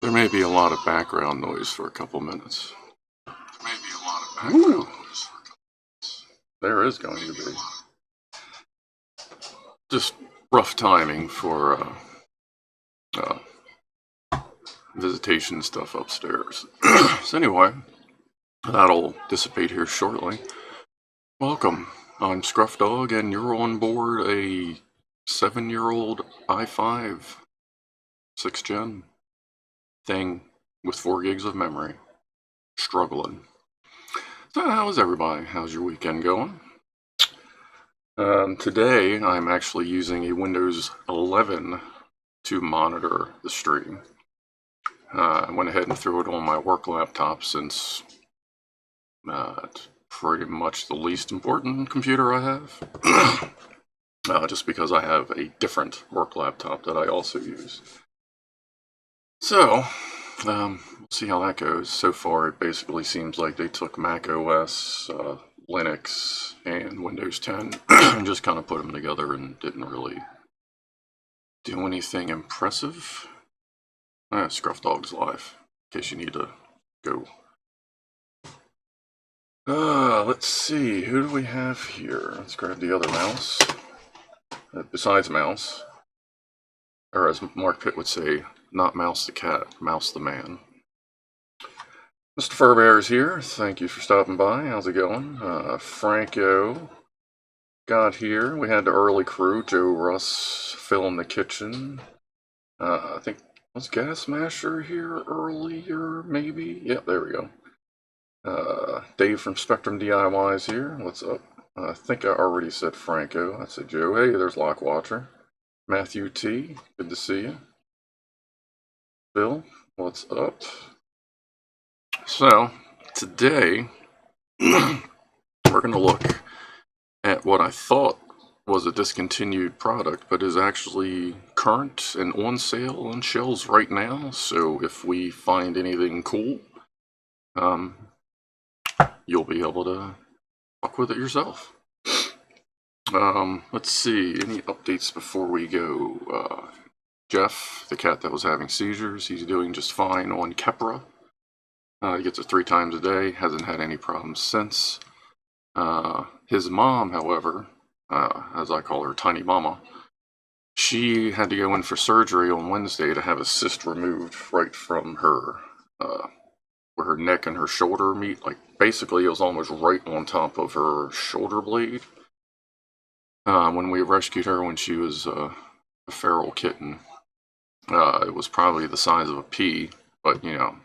There may be a lot of background noise for a couple minutes. Ooh. There is going to be. Just rough timing for visitation stuff upstairs. So anyway, that'll dissipate here shortly. Welcome. I'm Scruff Dog, and you're on board a 7-year-old i5 6th gen thing with 4 gigs of memory. Struggling. So how's everybody? How's your weekend going? Today I'm actually using a Windows 11 to monitor the stream. I went ahead and threw it on my work laptop since it's pretty much the least important computer I have. Just because I have a different work laptop that I also use. So, we'll see how that goes. So far, it basically seems like they took Mac OS, Linux, and Windows 10 and just kind of put them together and didn't really do anything impressive. Scruff Dog's live, in case you need to go. Let's see, who do we have here? Let's grab the other mouse. Besides mouse, or as Mark Pitt would say, not mouse the cat, mouse the man. Mr. Furbear is here. Thank you for stopping by. How's it going? Franco got here. We had the early crew. Joe Russ, Phil in the kitchen. I think, was Gas Masher here earlier, maybe? Yep, there we go. Dave from Spectrum DIY is here. What's up? I think I already said Franco. I said Joe. Hey, there's Lockwatcher. Matthew T, good to see you. Bill, what's up? So, today, we're going to look at what I thought was a discontinued product, but is actually current and on sale on shelves right now. So if we find anything cool, you'll be able to fuck with it yourself. Let's see, any updates before we go? Jeff, the cat that was having seizures, he's doing just fine on Kepra. He gets it 3 times a day, hasn't had any problems since. His mom, however, as I call her, Tiny Mama, she had to go in for surgery on Wednesday to have a cyst removed right from her, where her neck and her shoulder meet. Like, basically, it was almost right on top of her shoulder blade. When we rescued her when she was a feral kitten, it was probably the size of a pea, but, you know,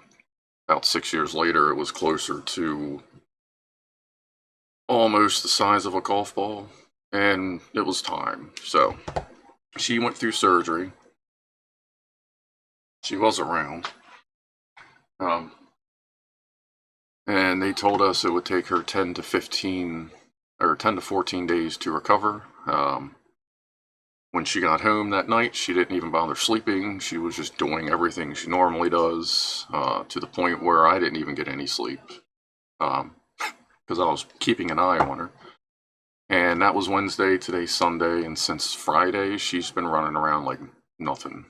about 6 years later, it was closer to almost the size of a golf ball, and it was time. So, she went through surgery. She was around. And they told us it would take her 10 to 14 days to recover. When she got home that night, she didn't even bother sleeping. She was just doing everything she normally does, to the point where I didn't even get any sleep, because I was keeping an eye on her. And that was Wednesday, today's Sunday, and since Friday, she's been running around like nothing.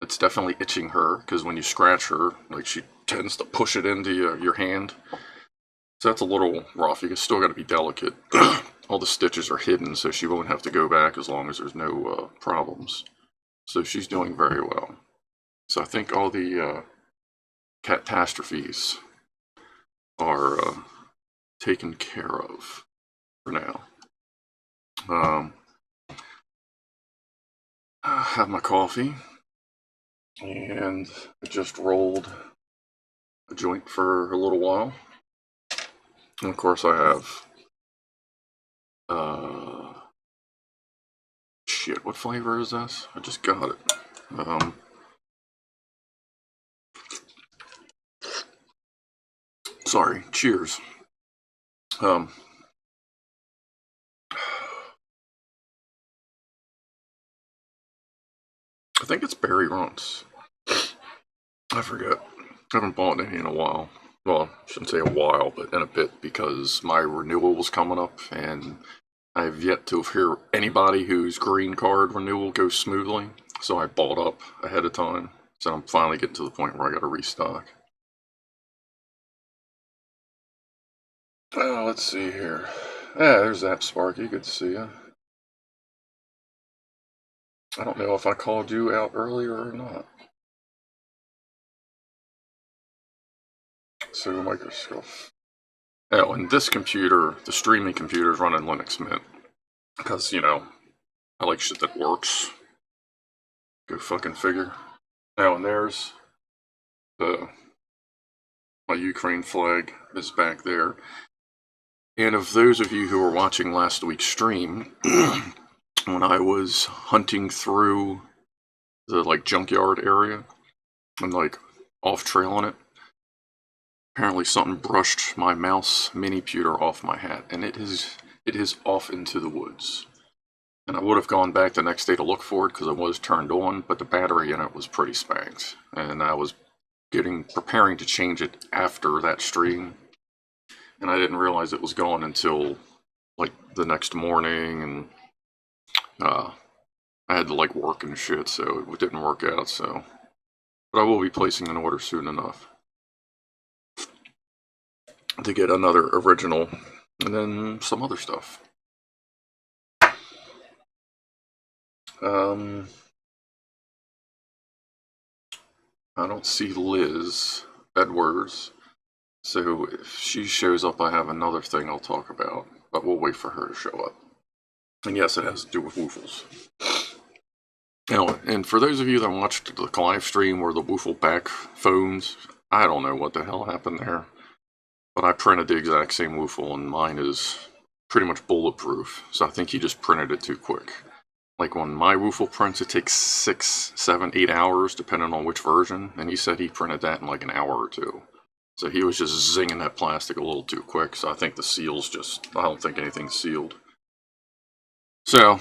It's definitely itching her, because when you scratch her, like, she tends to push it into your hand. So that's a little rough. You still got to be delicate. All the stitches are hidden, so she won't have to go back as long as there's no problems. So she's doing very well. So I think all the catastrophes are taken care of for now. I have my coffee, and I just rolled a joint for a little while. And of course I have shit, what flavor is this? I just got it. Sorry, cheers. I think it's Berry Runts. I forget. I haven't bought any in a while. Well, I shouldn't say a while, but in a bit, because my renewal was coming up, and I've yet to hear anybody whose green card renewal goes smoothly, so I bought up ahead of time. So I'm finally getting to the point where I got to restock. Let's see here. Yeah, there's that Sparky. Good to see you. I don't know if I called you out earlier or not. So microscope. Oh, and this computer, the streaming computer, is running Linux Mint. Because, you know, I like shit that works. Go fucking figure. Oh, and there's my Ukraine flag is back there. And of those of you who were watching last week's stream, when I was hunting through the like junkyard area and like off trailing it, apparently something brushed my mouse mini pewter off my hat, and it is off into the woods. And I would have gone back the next day to look for it because it was turned on, but the battery in it was pretty spanked, and I was preparing to change it after that stream, and I didn't realize it was gone until like the next morning, and I had to like work and shit, so it didn't work out. So, but I will be placing an order soon enough to get another original, and then some other stuff. I don't see Liz Edwards, so if she shows up, I have another thing I'll talk about, but we'll wait for her to show up. And yes, it has to do with woofles. And for those of you that watched the live stream where the woofle back phones, I don't know what the hell happened there, but I printed the exact same woofle, and mine is pretty much bulletproof, so I think he just printed it too quick. Like when my woofle prints, it takes 6, 7, 8 hours, depending on which version, and he said he printed that in like an hour or two. So he was just zinging that plastic a little too quick, so I think the seal's I don't think anything's sealed. So,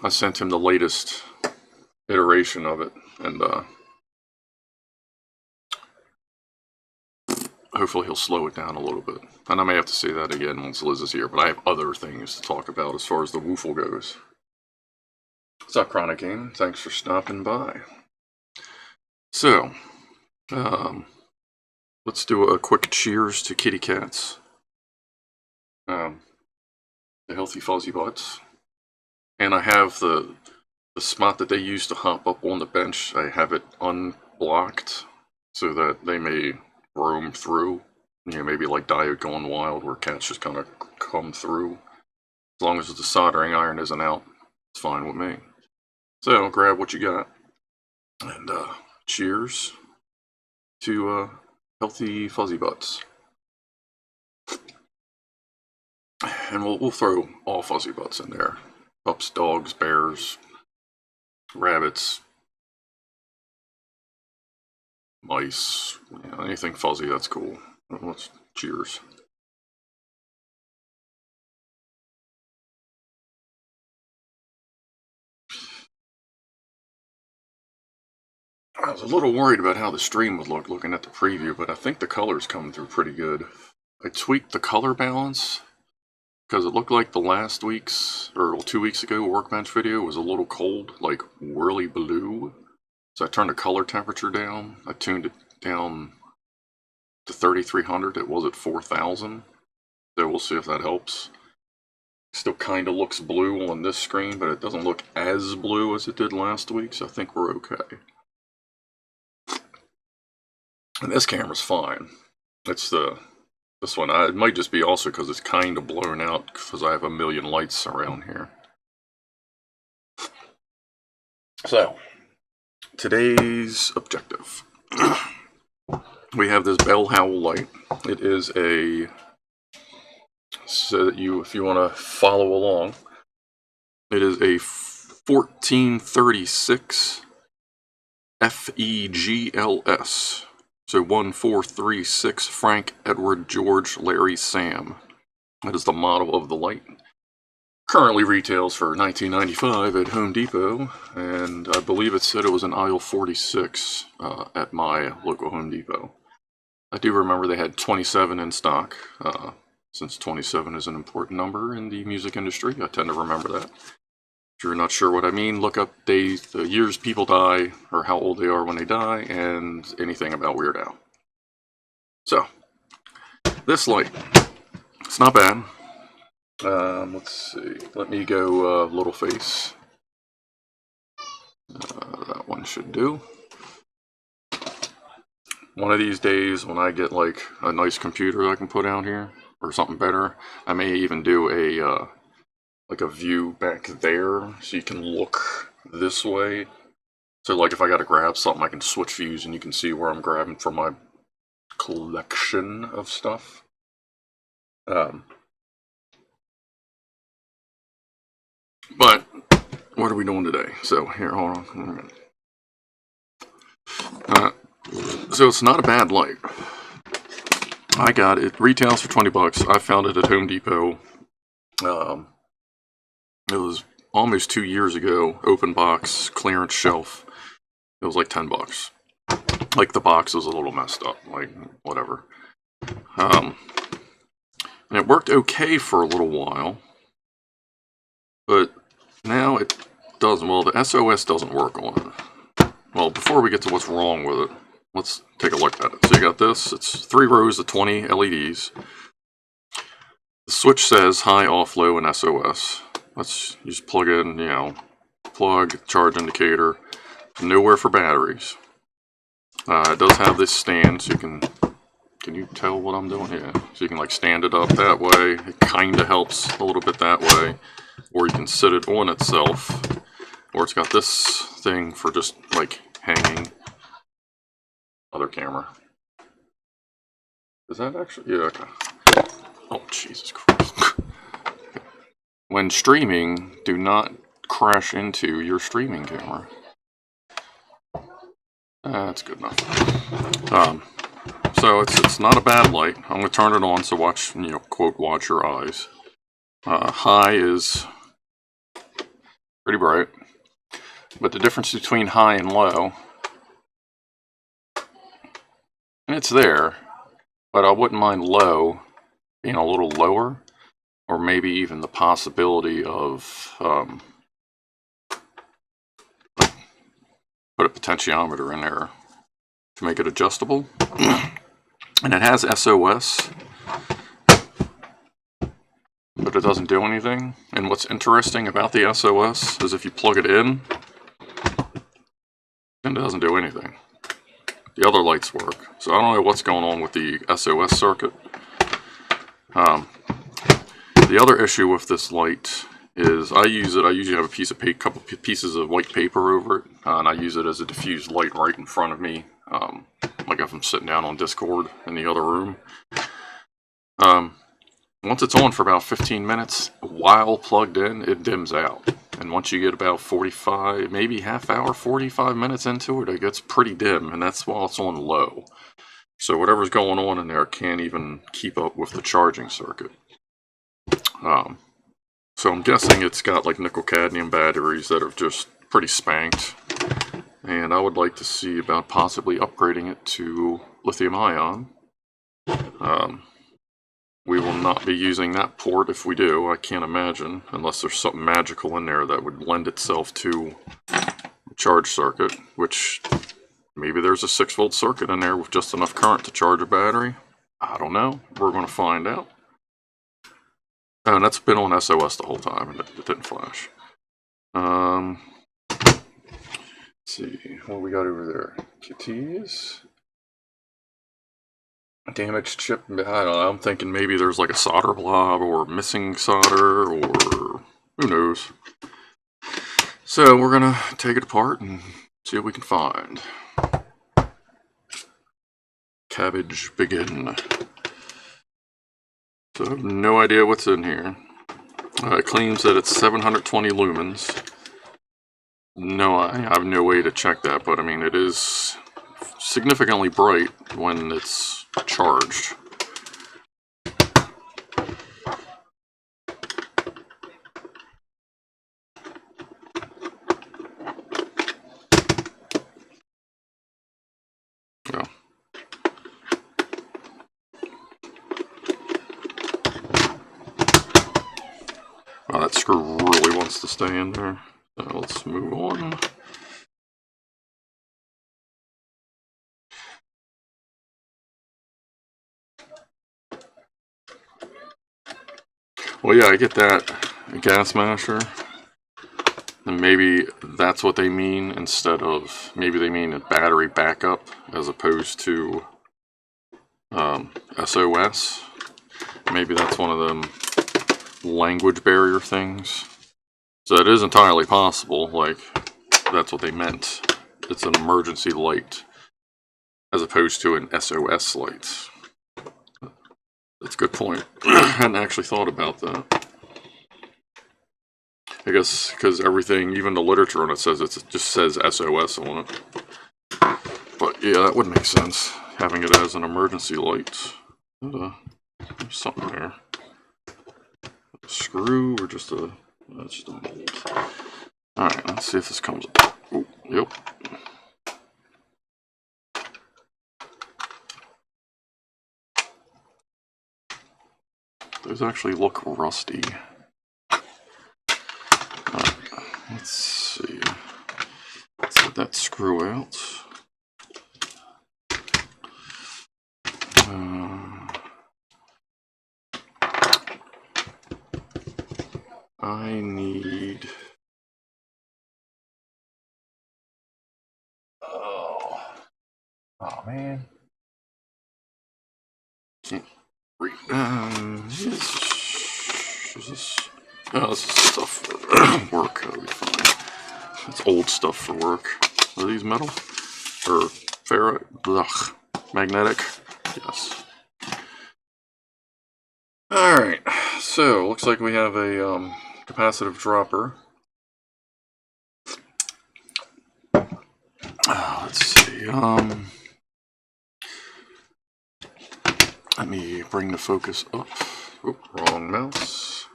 I sent him the latest iteration of it, and hopefully he'll slow it down a little bit. And I may have to say that again once Liz is here, but I have other things to talk about as far as the woofle goes. What's up, Chronic Game? Thanks for stopping by. So, let's do a quick cheers to kitty cats. The healthy fuzzy butts. And I have the spot that they use to hop up on the bench, I have it unblocked so that they may roam through. You know, maybe like Diode Gone Wild where cats just kind of come through. As long as the soldering iron isn't out, it's fine with me. So, grab what you got. And cheers to healthy fuzzy butts. And we'll throw all fuzzy butts in there. Pups, dogs, bears, rabbits, mice, anything fuzzy, that's cool. Let's cheers. I was a little worried about how the stream would look looking at the preview, but I think the color's coming through pretty good. I tweaked the color balance because it looked like the last week's, or 2 weeks ago, Workbench video was a little cold, like whirly blue. So I turned the color temperature down. I tuned it down to 3300. It was at 4000. So we'll see if that helps. Still kind of looks blue on this screen, but it doesn't look as blue as it did last week, so I think we're okay. And this camera's fine. It's this one. It might just be also because it's kind of blown out because I have a million lights around here. So, today's objective. We have this bell howl light. It is so that if you want to follow along, it is a 1436 FEGLS. So 1436 Frank Edward George Larry Sam. That is the model of the light. Currently retails for $19.95 at Home Depot, and I believe it said it was in aisle 46 at my local Home Depot. I do remember they had 27 in stock, since 27 is an important number in the music industry. I tend to remember that. If you're not sure what I mean, look up the years people die, or how old they are when they die, and anything about Weird Al. So, this light, it's not bad. Let's see, let me go little face. That one should do. One of these days, when I get like a nice computer that I can put out here, or something better, I may even do a like a view back there, so you can look this way. So like if I gotta grab something, I can switch views and you can see where I'm grabbing from my collection of stuff. But what are we doing today? So here, hold on a minute. So it's not a bad light. I got it. Retails for 20 bucks. I found it at Home Depot. It was almost 2 years ago. Open box, clearance shelf. It was like 10 bucks. Like the box was a little messed up. Like whatever. And it worked okay for a little while. But now it doesn't. Well, the SOS doesn't work on it. Well, before we get to what's wrong with it, let's take a look at it. So you got this. It's 3 rows of 20 LEDs. The switch says high, off, low, and SOS. Let's just plug in, you know, plug, charge indicator. Nowhere for batteries. It does have this stand, so you can you tell what I'm doing? Yeah. So you can like stand it up that way. It kind of helps a little bit that way. Or you can sit it on itself. Or it's got this thing for just like hanging. Other camera. Is that actually? Yeah, okay. Oh, Jesus Christ. When streaming, do not crash into your streaming camera. That's good enough. So it's not a bad light. I'm going to turn it on, so watch, you know, quote, watch your eyes. High is pretty bright. But the difference between high and low, and it's there, but I wouldn't mind low being a little lower, or maybe even the possibility of put a potentiometer in there to make it adjustable. And it has SOS, but it doesn't do anything. And what's interesting about the SOS is if you plug it in, it doesn't do anything. The other lights work. So I don't know what's going on with the SOS circuit. The other issue with this light is I usually have a couple pieces of white paper over it, and I use it as a diffused light right in front of me, like if I'm sitting down on Discord in the other room. Once it's on for about 15 minutes, while plugged in, it dims out. And once you get about 45, maybe half hour, 45 minutes into it, it gets pretty dim, and that's while it's on low. So whatever's going on in there can't even keep up with the charging circuit. So I'm guessing it's got like nickel cadmium batteries that are just pretty spanked. And I would like to see about possibly upgrading it to lithium ion. We will not be using that port if we do, I can't imagine, unless there's something magical in there that would lend itself to a charge circuit, which maybe there's a 6-volt circuit in there with just enough current to charge a battery. I don't know. We're going to find out. Oh, and that's been on SOS the whole time, and it didn't flash. Let's see, what we got over there? Kitties. Damaged chip. I don't know, I'm thinking maybe there's like a solder blob or missing solder, or who knows. So we're gonna take it apart and see what we can find. Cabbage begin. So I have no idea what's in here. It claims that it's 720 lumens. No, I have no way to check that, but I mean it is significantly bright when it's charged. Yeah. Oh, that screw really wants to stay in there. So let's move on. Well, yeah, I get that. A gas masher. And maybe that's what they mean instead of, maybe they mean a battery backup as opposed to SOS. Maybe that's one of them language barrier things. So it is entirely possible, like, that's what they meant. It's an emergency light as opposed to an SOS light. That's a good point. I hadn't actually thought about that. I guess because everything, even the literature on it says it just says SOS on it. But yeah, that would make sense, having it as an emergency light. There's something there. A screw or just a, that's just a mold. Alright, let's see if this comes up. Oh, yep. Those actually look rusty. Alright, let's see. Let's get that screw out. I need... Oh man. Can't read. Is this? Oh, this is stuff for work. That'll be fine. It's old stuff for work. Are these metal? Or ferrite? Ugh. Magnetic? Yes. Alright, so looks like we have a capacitive dropper. Let's see. Let me bring the focus up. Oop, wrong mouse.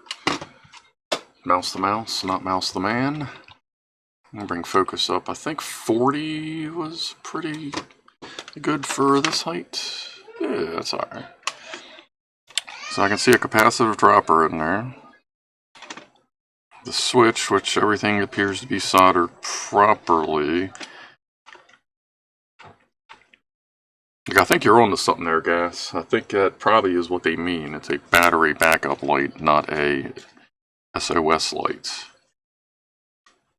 Mouse the mouse, not mouse the man. I'm gonna bring focus up. I think 40 was pretty good for this height. Yeah, that's alright. So I can see a capacitive dropper in there. The switch, which everything appears to be soldered properly. I think you're on to something there, Gas. I think that probably is what they mean. It's a battery backup light, not a SOS light.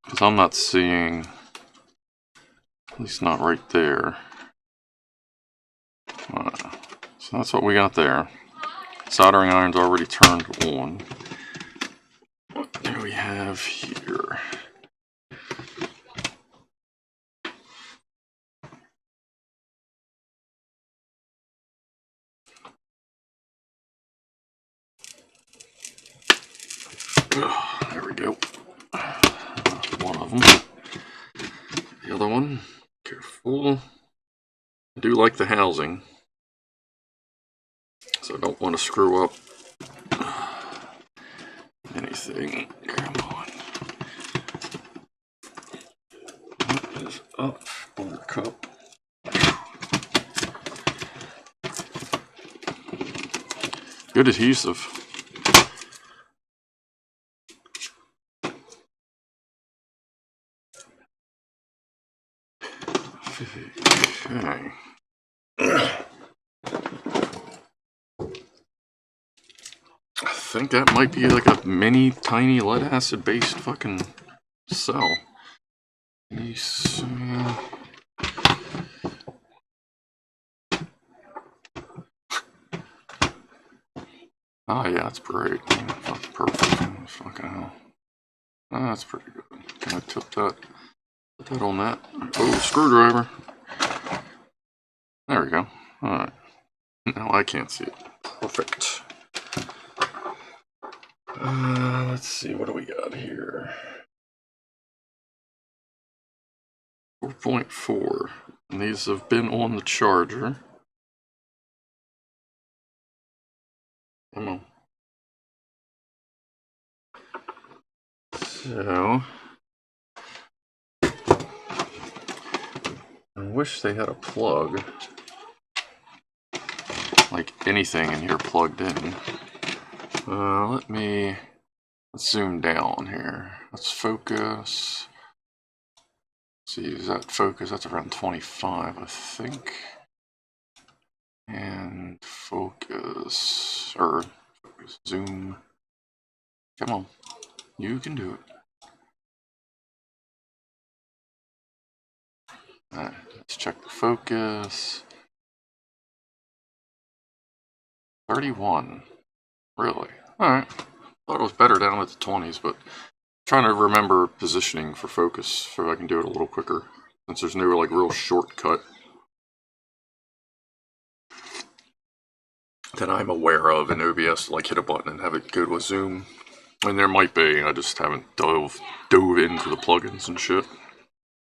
Because I'm not seeing, at least not right there. So that's what we got there. Soldering iron's already turned on. What do we have here? There we go. One of them. The other one, careful. I do like the housing, so I don't want to screw up anything. Come on. What is up, Buttercup? Good adhesive. Okay. I think that might be like a mini, tiny lead acid based fucking cell. Oh yeah, it's great. Fucking perfect. Fucking hell. Oh, that's pretty good. Can I tip that? Put that on that. Oh, screwdriver. There we go. Alright. Now I can't see it. Perfect. Let's see, what do we got here? 4.4. And these have been on the charger. Come on. So, I wish they had a plug. Like anything in here plugged in. Let me Let's zoom down here. Let's focus. Let's see, is that focus? That's around 25, I think. And focus, or focus, zoom. Come on, you can do it. Alright, let's check the focus. 31. Really? Alright. Thought it was better down at the 20s, but I'm trying to remember positioning for focus so I can do it a little quicker. Since there's no like real shortcut that I'm aware of in OBS, like hit a button and have it go to a zoom. And there might be, I just haven't dove into the plugins and shit.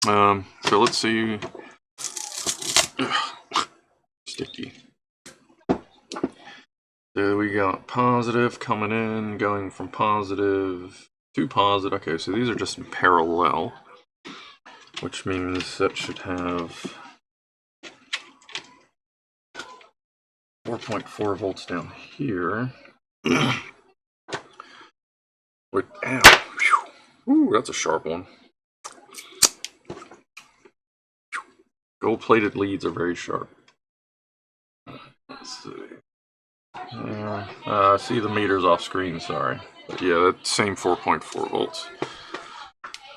So let's see. Ugh. Sticky. So we got positive coming in, going from positive to positive. Okay, so these are just in parallel, which means that should have 4.4 volts down here. With, ow, ooh, that's a sharp one. Gold-plated leads are very sharp. Let's see. See the meters off screen, sorry. But yeah, that same 4.4 volts.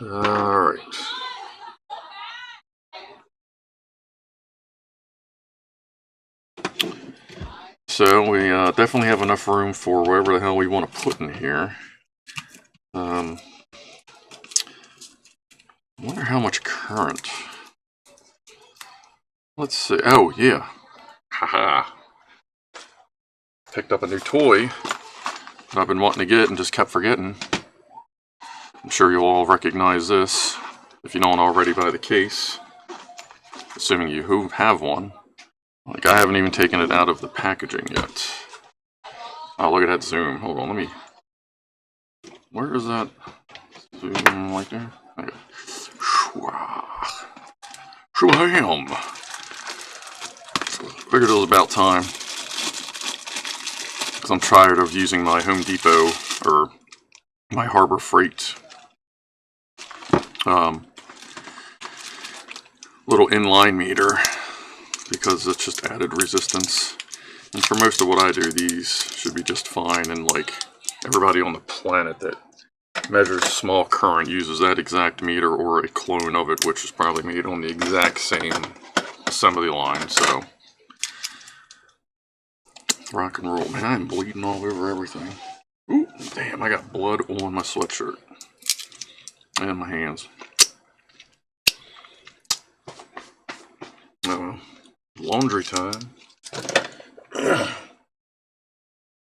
Alright. So we definitely have enough room for whatever the hell we want to put in here. I wonder how much current. Let's see. Oh, yeah. Haha. Picked up a new toy that I've been wanting to get and just kept forgetting. I'm sure you'll all recognize this if you don't already by the case. Assuming you have one. Like, I haven't even taken it out of the packaging yet. Oh, look at that zoom. Hold on, let me... Where is that zoom right there? Okay. Shwam! Figured it was about time. Because I'm tired of using my Home Depot, or my Harbor Freight, little inline meter. Because it's just added resistance. And for most of what I do, these should be just fine. And like everybody on the planet that measures small current uses that exact meter or a clone of it, which is probably made on the exact same assembly line. So rock and roll. Man, I'm bleeding all over everything. Ooh, damn, I got blood on my sweatshirt. And my hands. Oh well. Laundry time.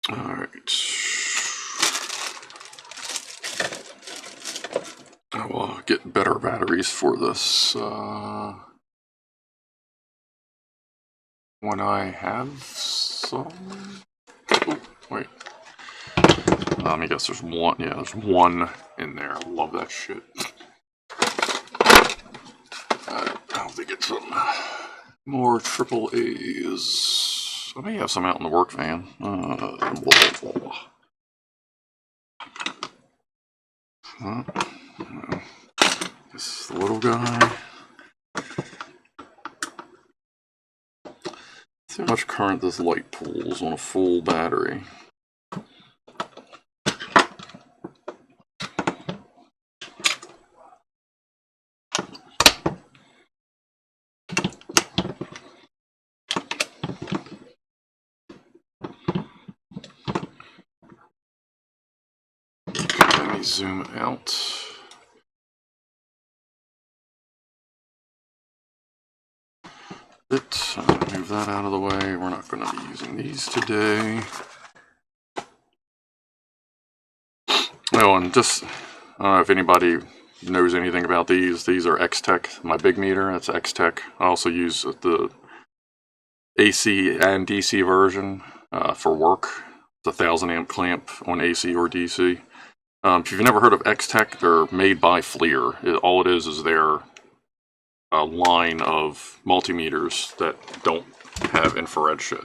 Alright. I will get better batteries for this when I have some. Oh, wait. Let me guess, there's one. Yeah, there's one in there. I love that shit. I don't think it's some more triple A's. I may have some out in the work van. This is the little guy. See how much current this light pulls on a full battery. Let me zoom out. Move that out of the way. We're not going to be using these today. Oh, and just, I don't know if anybody knows anything about these. These are X-Tech, my big meter. That's X-Tech. I also use the AC and DC version for work. It's a 1000 amp clamp on AC or DC. If you've never heard of X-Tech, they're made by FLIR. All it is their line of multimeters that don't have infrared shit.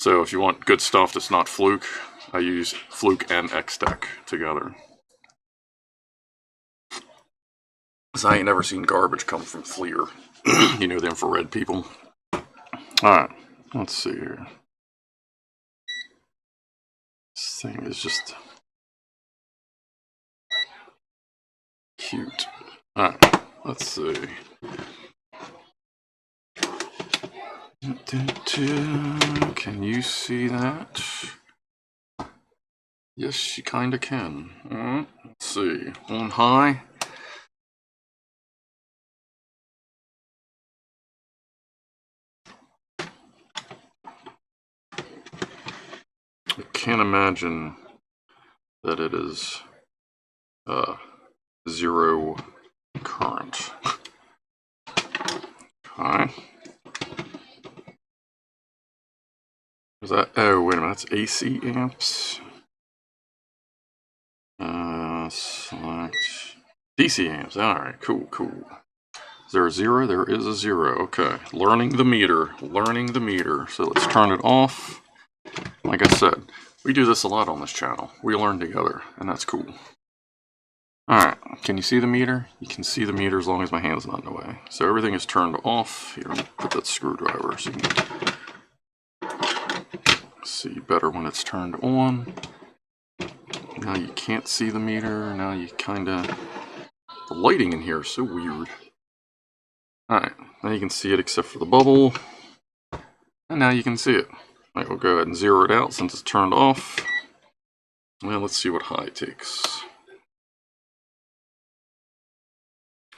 So if you want good stuff that's not fluke, I use fluke and X-Tech together. Because I ain't never seen garbage come from FLIR. You know the infrared people. Alright, let's see here. This thing is just cute. Alright, let's see. Can you see that? Yes, you kinda can. Let's see. On high. I can't imagine that it is zero current. Okay. Is that? Oh, wait a minute. That's AC amps. Select DC amps. All right. Cool. Cool. Is there a zero? There is a zero. Okay. Learning the meter. Learning the meter. So let's turn it off. Like I said, we do this a lot on this channel. We learn together, and that's cool. Alright, can you see the meter? You can see the meter as long as my hand's not in the way. So everything is turned off. Here, put that screwdriver so you can see better when it's turned on. Now you can't see the meter. Now you kinda... The lighting in here is so weird. Alright, now you can see it except for the bubble. And now you can see it. Alright, we'll go ahead and zero it out since it's turned off. Well, let's see what high takes.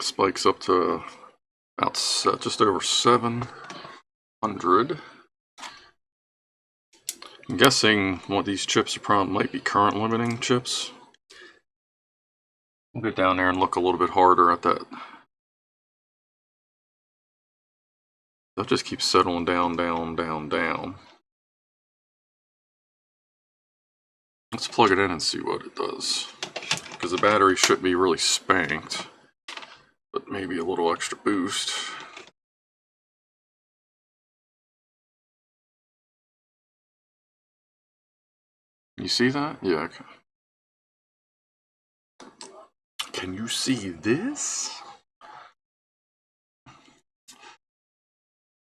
Spikes up to about just over 700. I'm guessing what these chips are probably might be current limiting chips. We'll get down there and look a little bit harder at that. That just keeps settling down, down, down, down. Let's plug it in and see what it does. Because the battery should be really spanked. But maybe a little extra boost. You see that? Yeah. Okay. Can you see this?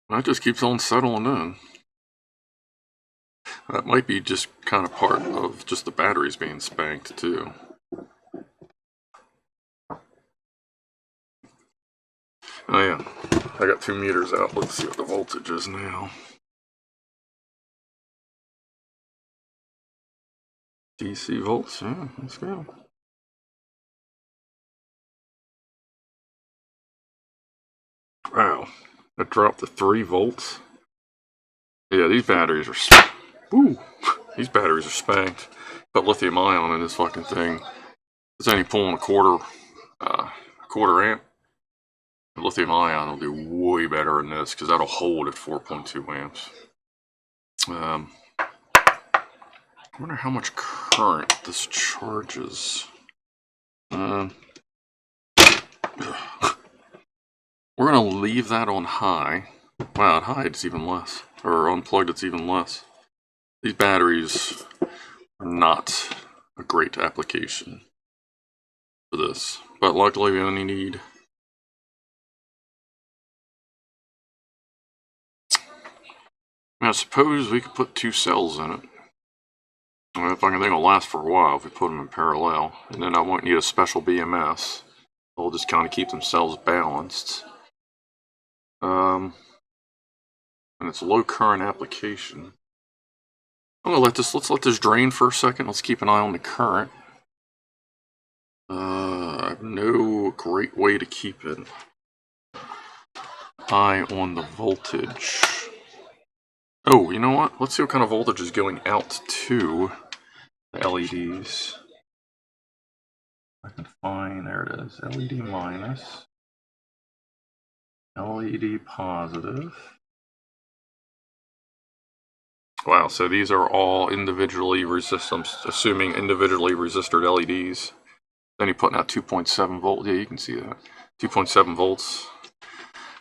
That just keeps on settling in. That might be just kind of part of just the batteries being spanked too. Oh yeah, I got 2 meters out. Let's see what the voltage is now. DC volts, yeah, let's go. Wow, that dropped to 3 volts. Yeah, these batteries are, these batteries are spanked. Put lithium ion in this fucking thing. It's only pulling a quarter amp. Lithium ion will do way better in this because that'll hold at 4.2 amps. I wonder how much current this charges. We're gonna leave that on high. Wow, at high it's even less. Or unplugged it's even less. These batteries are not a great application for this. But luckily we only need... I suppose we could put 2 cells in it. I mean, if I think it'll last for a while if we put them in parallel. And then I won't need a special BMS. I'll just kind of keep them cells balanced. And it's a low current application. I'm gonna let's let this drain for a second. Let's keep an eye on the current. I have no great way to keep it eye on the voltage. Oh, you know what? Let's see what kind of voltage is going out to the LEDs. I can find, there it is, LED minus, LED positive. Wow, so these are all individually I'm assuming individually resisted LEDs. Then you're putting out 2.7 volts. Yeah, you can see that. 2.7 volts.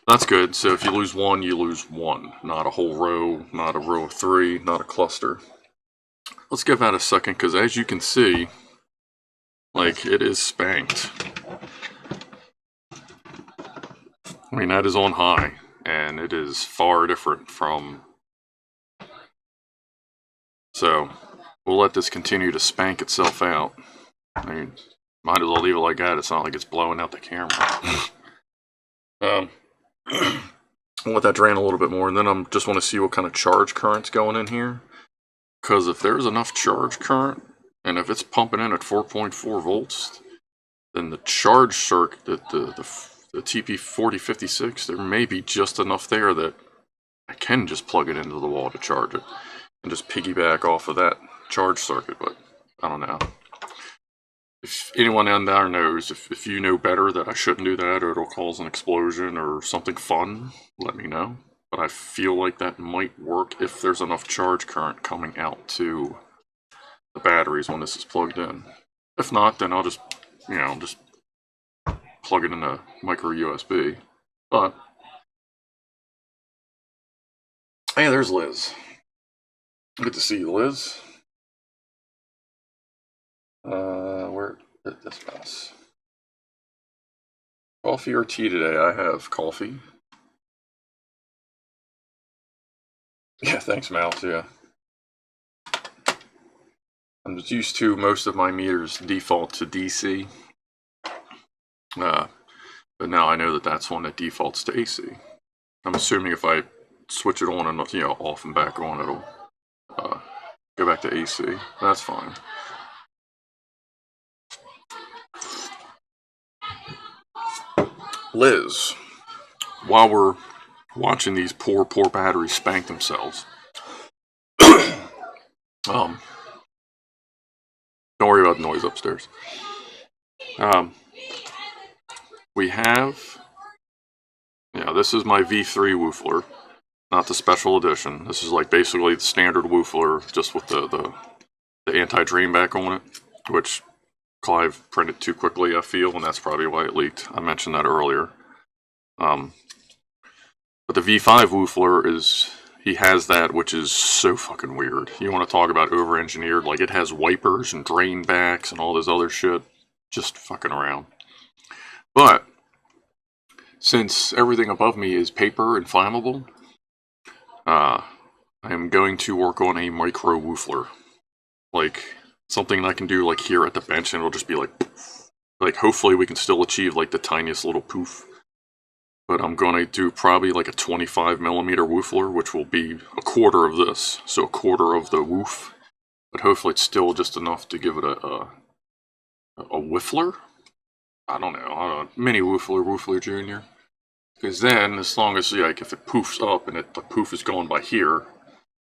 That's good. So if you lose one, you lose one. Not a whole row, not a row of three, not a cluster. Let's give that a second, because as you can see, like, it is spanked. I mean, that is on high, and it is far different from... So, we'll let this continue to spank itself out. I mean, might as well leave it like that. It's not like it's blowing out the camera. I'll let that drain a little bit more, and then I just want to see what kind of charge current's going in here. Because if there's enough charge current, and if it's pumping in at 4.4 volts, then the charge circuit, the TP4056, there may be just enough there that I can just plug it into the wall to charge it and just piggyback off of that charge circuit, but I don't know. If anyone in there knows, if you know better that I shouldn't do that or it'll cause an explosion or something fun, let me know. But I feel like that might work if there's enough charge current coming out to the batteries when this is plugged in. If not, then I'll just, just plug it in a micro USB. But hey, there's Liz. Good to see you, Liz. Where did this mouse? Coffee or tea today? I have coffee. Yeah, thanks, Mouse. Yeah. I'm just used to most of my meters default to DC. But now I know that that's one that defaults to AC. I'm assuming if I switch it on and off and back on, it'll go back to AC. That's fine. Liz, while we're watching these poor batteries spank themselves, don't worry about the noise upstairs. We have, this is my V3 Woofer, not the special edition. This is like basically the standard Woofer, just with the anti-drain back on it, which Clive printed too quickly, I feel, and that's probably why it leaked. I mentioned that earlier. But the V5 Woofer he has that, which is so fucking weird. You want to talk about over-engineered, like it has wipers and drain backs and all this other shit. Just fucking around. But since everything above me is paper and flammable, I am going to work on a micro woofler. Like, something I can do like here at the bench, and it'll just be like hopefully we can still achieve like the tiniest little poof. But I'm going to do probably like a 25mm woofler, which will be a quarter of this. So a quarter of the woof. But hopefully it's still just enough to give it a whiffler? I don't know, mini woofler junior. Because then, as long as, like, if it poofs up and the poof is going by here,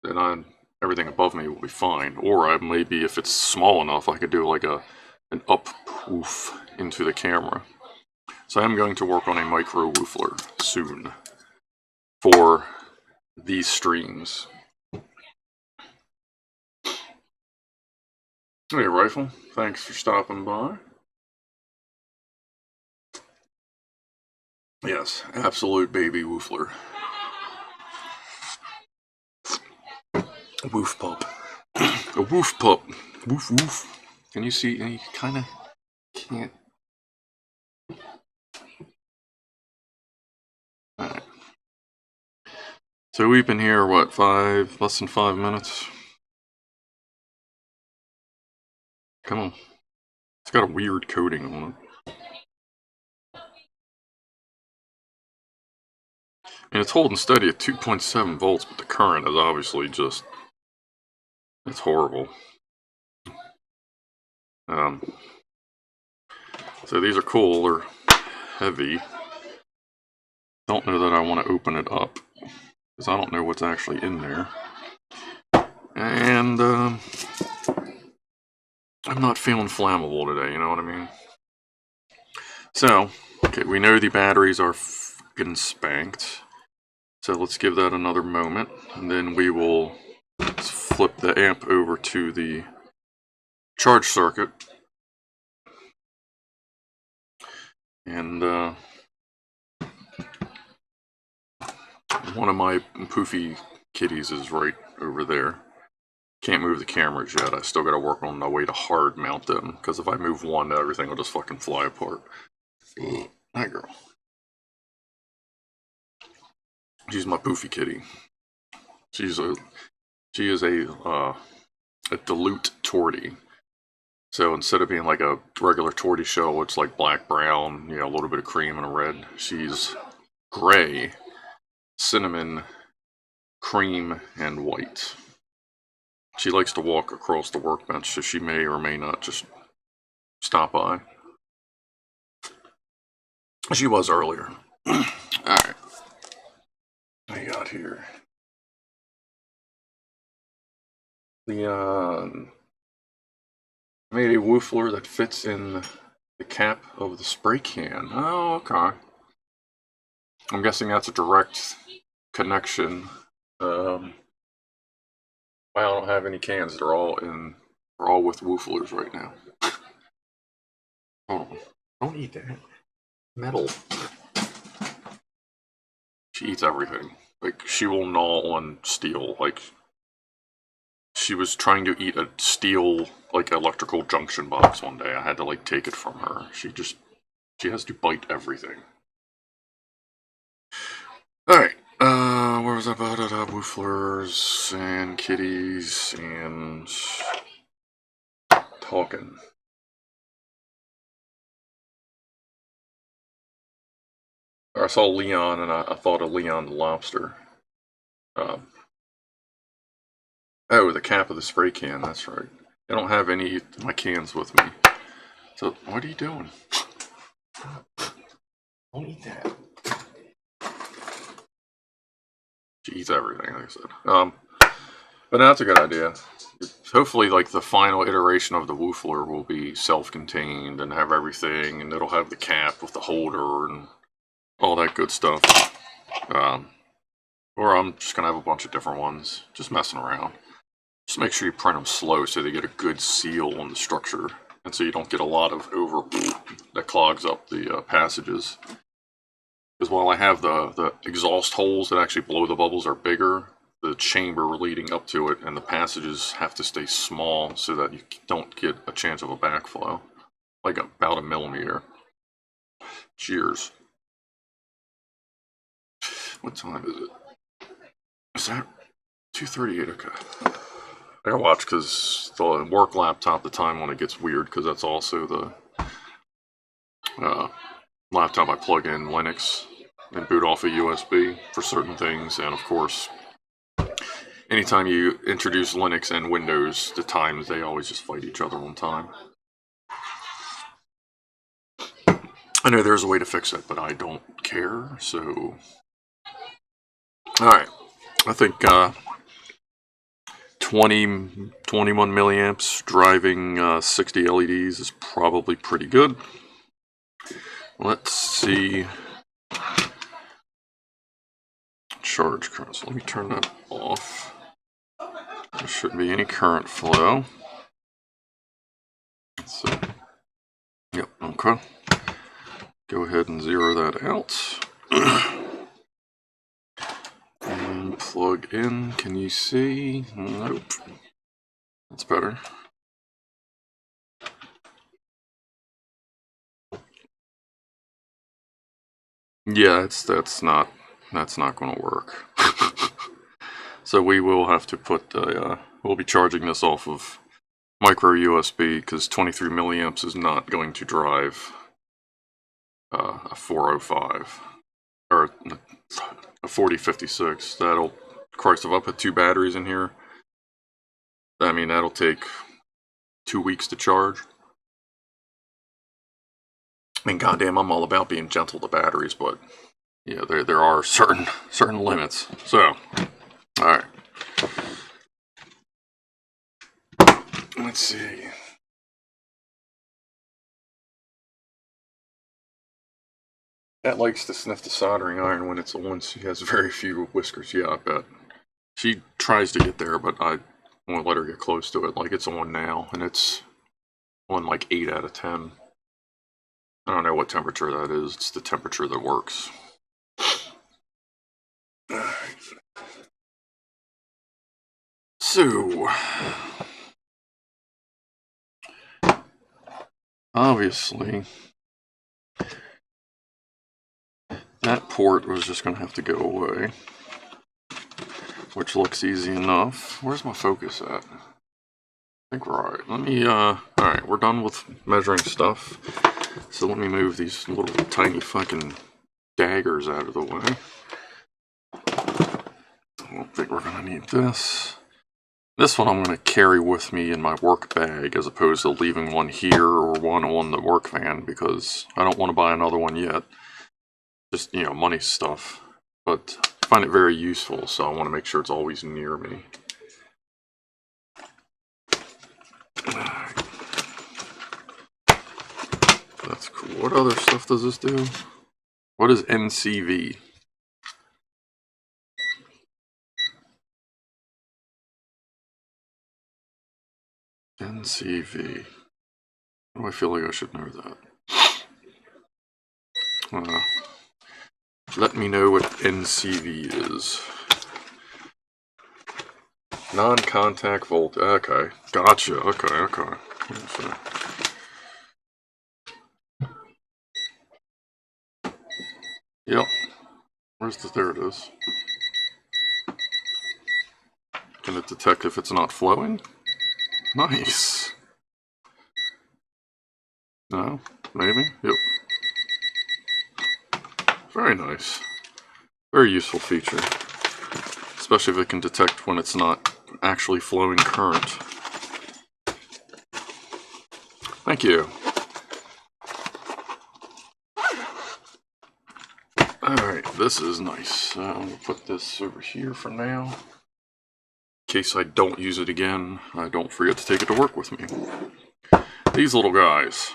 then everything above me will be fine. Or maybe, if it's small enough, I could do like an up poof into the camera. So I am going to work on a micro woofler soon for these streams. Hey, Rifle, thanks for stopping by. Yes, absolute baby woofler. A woof pup. A woof pup. Woof woof. Can you see? You kind of can't. Alright. So we've been here, what, less than 5 minutes? Come on. It's got a weird coating on it. And it's holding steady at 2.7 volts, but the current is obviously just... it's horrible. So these are cool, they're heavy. Don't know that I want to open it up, because I don't know what's actually in there. And, I'm not feeling flammable today, you know what I mean? So, okay, we know the batteries are fucking spanked. So let's give that another moment, and then we will flip the amp over to the charge circuit. And, One of my poofy kitties is right over there. Can't move the cameras yet. I still gotta work on my way to hard mount them, because if I move one, everything will just fucking fly apart. Hi, girl. She's my poofy kitty. She is a dilute tortie. So instead of being like a regular tortie shell, it's like black, brown, a little bit of cream and a red. She's gray, cinnamon, cream, and white. She likes to walk across the workbench, so she may or may not just stop by. She was earlier. Alright. What do you got here? The made a woofler that fits in the cap of the spray can. Oh, okay. I'm guessing that's a direct connection. I don't have any cans. They're all with wooflers right now. Hold on. Don't eat that. Metal. She eats everything. Like, she will gnaw on steel. Like, she was trying to eat a steel, like, electrical junction box one day. I had to, like, take it from her. She has to bite everything. Alright, where was I about it? Wooflers and kitties and talking. I saw Leon and I thought of Leon the lobster. Oh, the cap of the spray can, that's right. I don't have any of my cans with me. So, what are you doing? Don't eat that. She eats everything, like I said. But that's a good idea. Hopefully, like, the final iteration of the woofler will be self-contained and have everything, and it'll have the cap with the holder and all that good stuff. Or I'm just gonna have a bunch of different ones, just messing around. Just make sure you print them slow so they get a good seal on the structure, and so you don't get a lot of that clogs up the passages. Because while I have the exhaust holes that actually blow the bubbles are bigger, the chamber leading up to it and the passages have to stay small so that you don't get a chance of a backflow. Like about 1 millimeter. Cheers. What time is it? Is that 2:38? Okay. I gotta watch because the work laptop, the time when it gets weird, because that's also the laptop I plug in Linux and boot off a USB for certain things, and of course, anytime you introduce Linux and Windows, the times they always just fight each other on time. I know there's a way to fix it, but I don't care, so... Alright, I think 21 milliamps driving 60 LEDs is probably pretty good. Let's see. Charge current. So let me turn that off. There shouldn't be any current flow. Let's see. Yep, okay. Go ahead and zero that out. And plug in. Can you see? Nope. That's better. Yeah, that's not going to work. So we will have to put we'll be charging this off of micro USB because 23 milliamps is not going to drive a 405 or a 4056. That'll, Christ, if I put 2 batteries in here, I mean that'll take 2 weeks to charge. I mean, goddamn, I'm all about being gentle to batteries, but yeah, there are certain limits. So, all right. Let's see. Cat likes to sniff the soldering iron when it's on. She has very few whiskers. Yeah, I bet. She tries to get there, but I won't let her get close to it. Like, it's on now, and it's on like 8 out of 10. I don't know what temperature that is. It's the temperature that works. So, obviously, that port was just going to have to go away, which looks easy enough. Where's my focus at? I think we're alright. Let me, alright, we're done with measuring stuff. So let me move these little tiny fucking daggers out of the way. I don't think we're going to need this. This one I'm going to carry with me in my work bag as opposed to leaving one here or one on the work van because I don't want to buy another one yet. Just, you know, money stuff. But I find it very useful, so I want to make sure it's always near me. That's cool. What other stuff does this do? What is NCV? NCV. Why do I feel like I should know that? Let me know what NCV is. Non-contact volt. Okay. Gotcha. Okay. Yep. Where's the... There it is. Can it detect if it's not flowing? Nice. No? Maybe? Yep. Very nice. Very useful feature. Especially if it can detect when it's not actually flowing current. Thank you. Alright, this is nice. I'm going to put this over here for now. In case I don't use it again, I don't forget to take it to work with me. These little guys.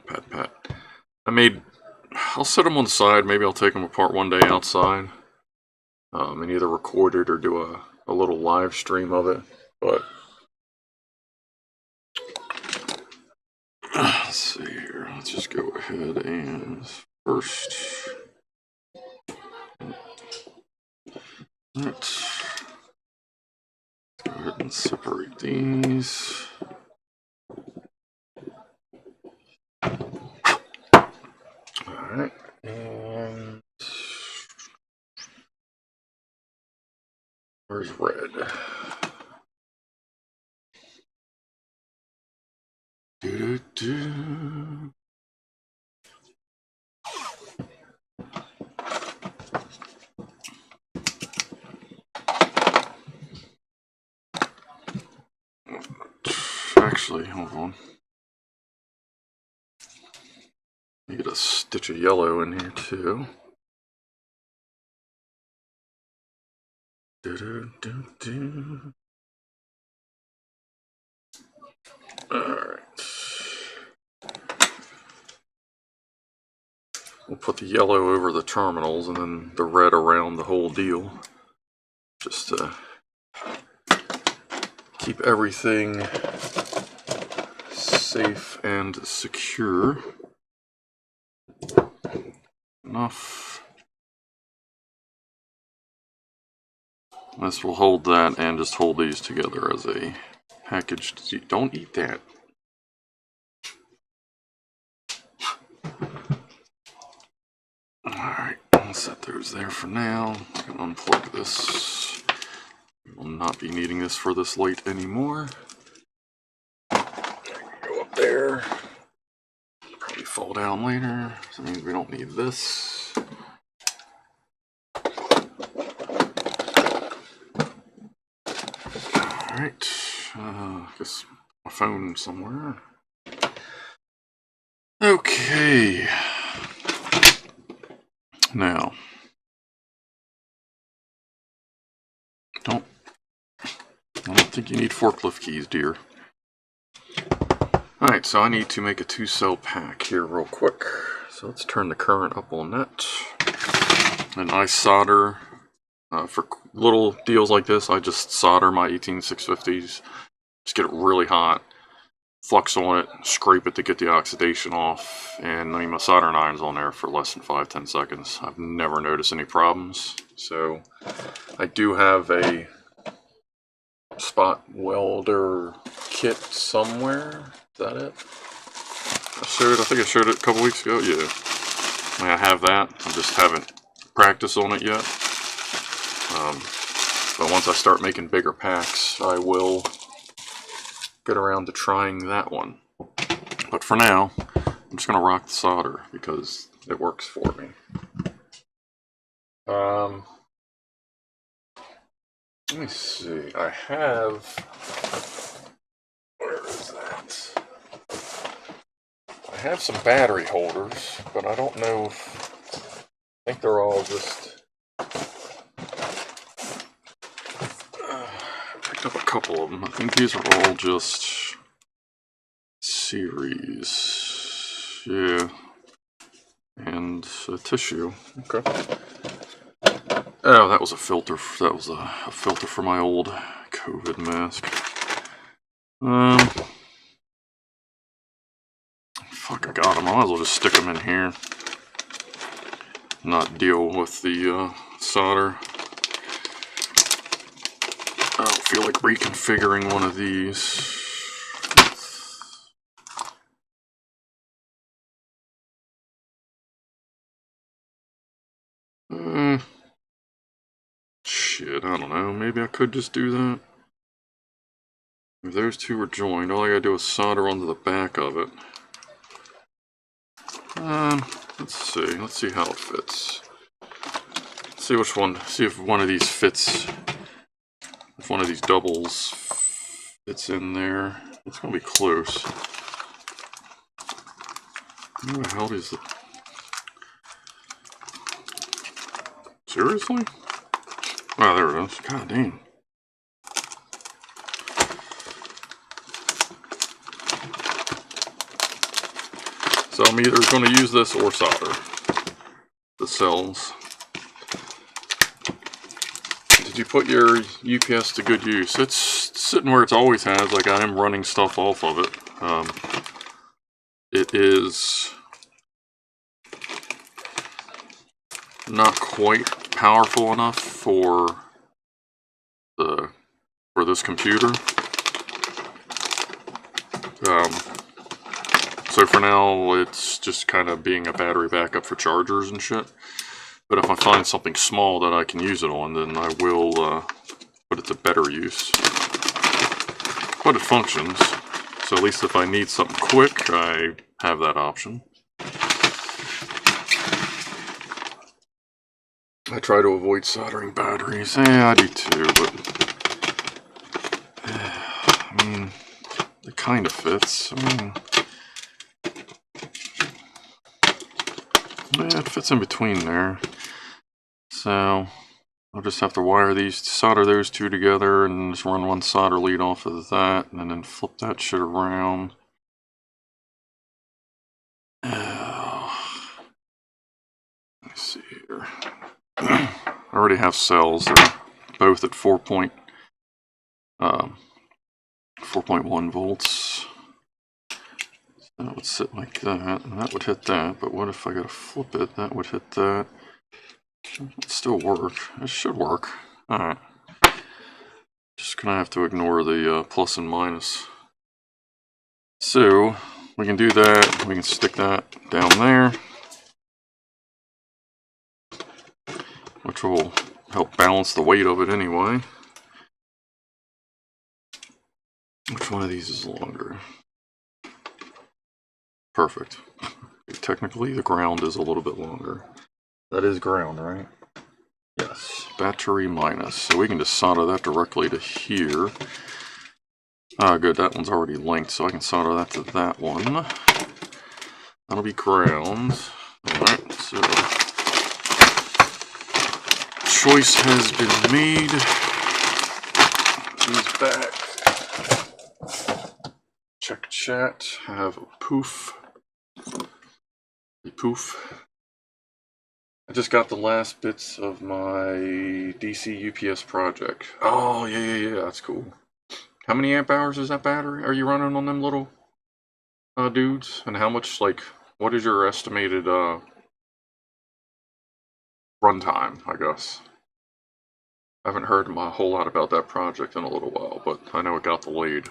Pat. I'll set them on the side. Maybe I'll take them apart one day outside. And either record it or do a little live stream of it. But let's see here. Let's just go ahead and first... Let's go ahead and separate these. Alright, and where's red? Actually, hold on. You get a stitch of yellow in here too. Alright. We'll put the yellow over the terminals and then the red around the whole deal. Just to keep everything safe and secure. Enough. This will hold that and just hold these together as a package. Don't eat that. Alright, I'll set those there for now. I can unplug this. We'll not be needing this for this late anymore. Go up there. Probably fall down later. So that means we don't need this. Alright. I guess my phone somewhere. Okay. Now. I don't think you need forklift keys, dear. Alright, so I need to make a 2-cell pack here real quick. So let's turn the current up on that. And I solder, for little deals like this, I just solder my 18650s. Just get it really hot. Flux on it, scrape it to get the oxidation off, and leave my soldering irons on there for less than 5-10 seconds. I've never noticed any problems. So I do have a spot welder kit somewhere. Is that it? I think I showed it a couple weeks ago. Yeah. I mean, I have that. I just haven't practiced on it yet. But once I start making bigger packs, I will get around to trying that one. But for now, I'm just going to rock the solder because it works for me. Let me see. I have... Where is that? I have some battery holders, but I don't know if... I think they're all just... I picked up a couple of them. I think these are all just... series. Yeah. And a tissue. Okay. Oh, that was a filter. That was a filter for my old COVID mask. Fuck, I got them. I might as well just stick them in here. Not deal with the solder. I don't feel like reconfiguring one of these. Shit, I don't know. Maybe I could just do that. If those two are joined, all I gotta do is solder onto the back of it. Let's see. Let's see how it fits. Let's see which one. See if one of these fits. If one of these doubles fits in there. It's gonna be close. Where the hell is it? Seriously? Oh, there it is. God dang. So I'm either going to use this or solder the cells. Did you put your UPS to good use? It's sitting where it's always has. Like, I am running stuff off of it. It is not quite powerful enough for this computer. So for now, it's just kind of being a battery backup for chargers and shit. But if I find something small that I can use it on, then I will put it to better use. But it functions, so at least if I need something quick, I have that option. I try to avoid soldering batteries. Yeah, I do too, but... I mean, it kind of fits. I mean... Yeah, it fits in between there. So, I'll just have to wire these, solder those two together, and just run one solder lead off of that, and then flip that shit around. Let me see here. I already have cells. They're both at 4.1 volts. That would sit like that, and that would hit that, but what if I gotta flip it? That would hit that. It'd still work. It should work. Alright. Just gonna have to ignore the plus and minus. So, we can do that. We can stick that down there, which will help balance the weight of it anyway. Which one of these is longer? Perfect. Technically, the ground is a little bit longer. That is ground, right? Yes. Battery minus. So we can just solder that directly to here. Ah, good. That one's already linked, so I can solder that to that one. That'll be ground. Alright, so... choice has been made. These back. Check chat. Have a poof. A poof. I just got the last bits of my DC UPS project. Oh, yeah, that's cool. How many amp hours is that battery? Are you running on them little dudes? And how much, like, what is your estimated runtime, I guess? I haven't heard a whole lot about that project in a little while, but I know it got delayed.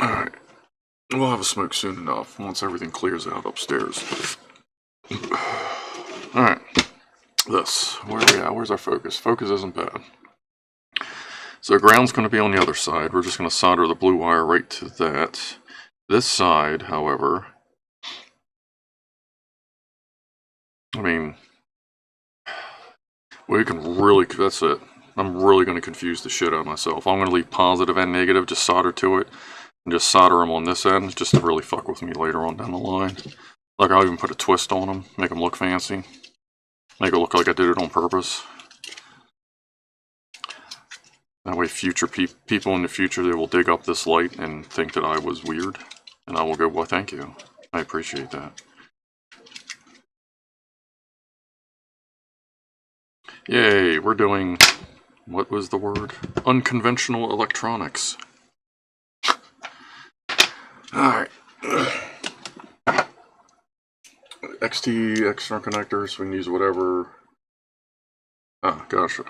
Alright. We'll have a smoke soon enough, once everything clears out upstairs. Alright. This. Where are we at? Where's our focus? Focus isn't bad. So ground's going to be on the other side. We're just going to solder the blue wire right to that. This side, however, I mean, we can really, that's it. I'm really going to confuse the shit out of myself. I'm going to leave positive and negative, just solder to it, and just solder them on this end, just to really fuck with me later on down the line. Like, I'll even put a twist on them, make them look fancy. Make it look like I did it on purpose. That way future people in the future, they will dig up this light and think that I was weird. And I will go, well, thank you. I appreciate that. Yay, we're doing, what was the word? Unconventional electronics. Alright. XT, external connectors, we can use whatever. Ah, gotcha.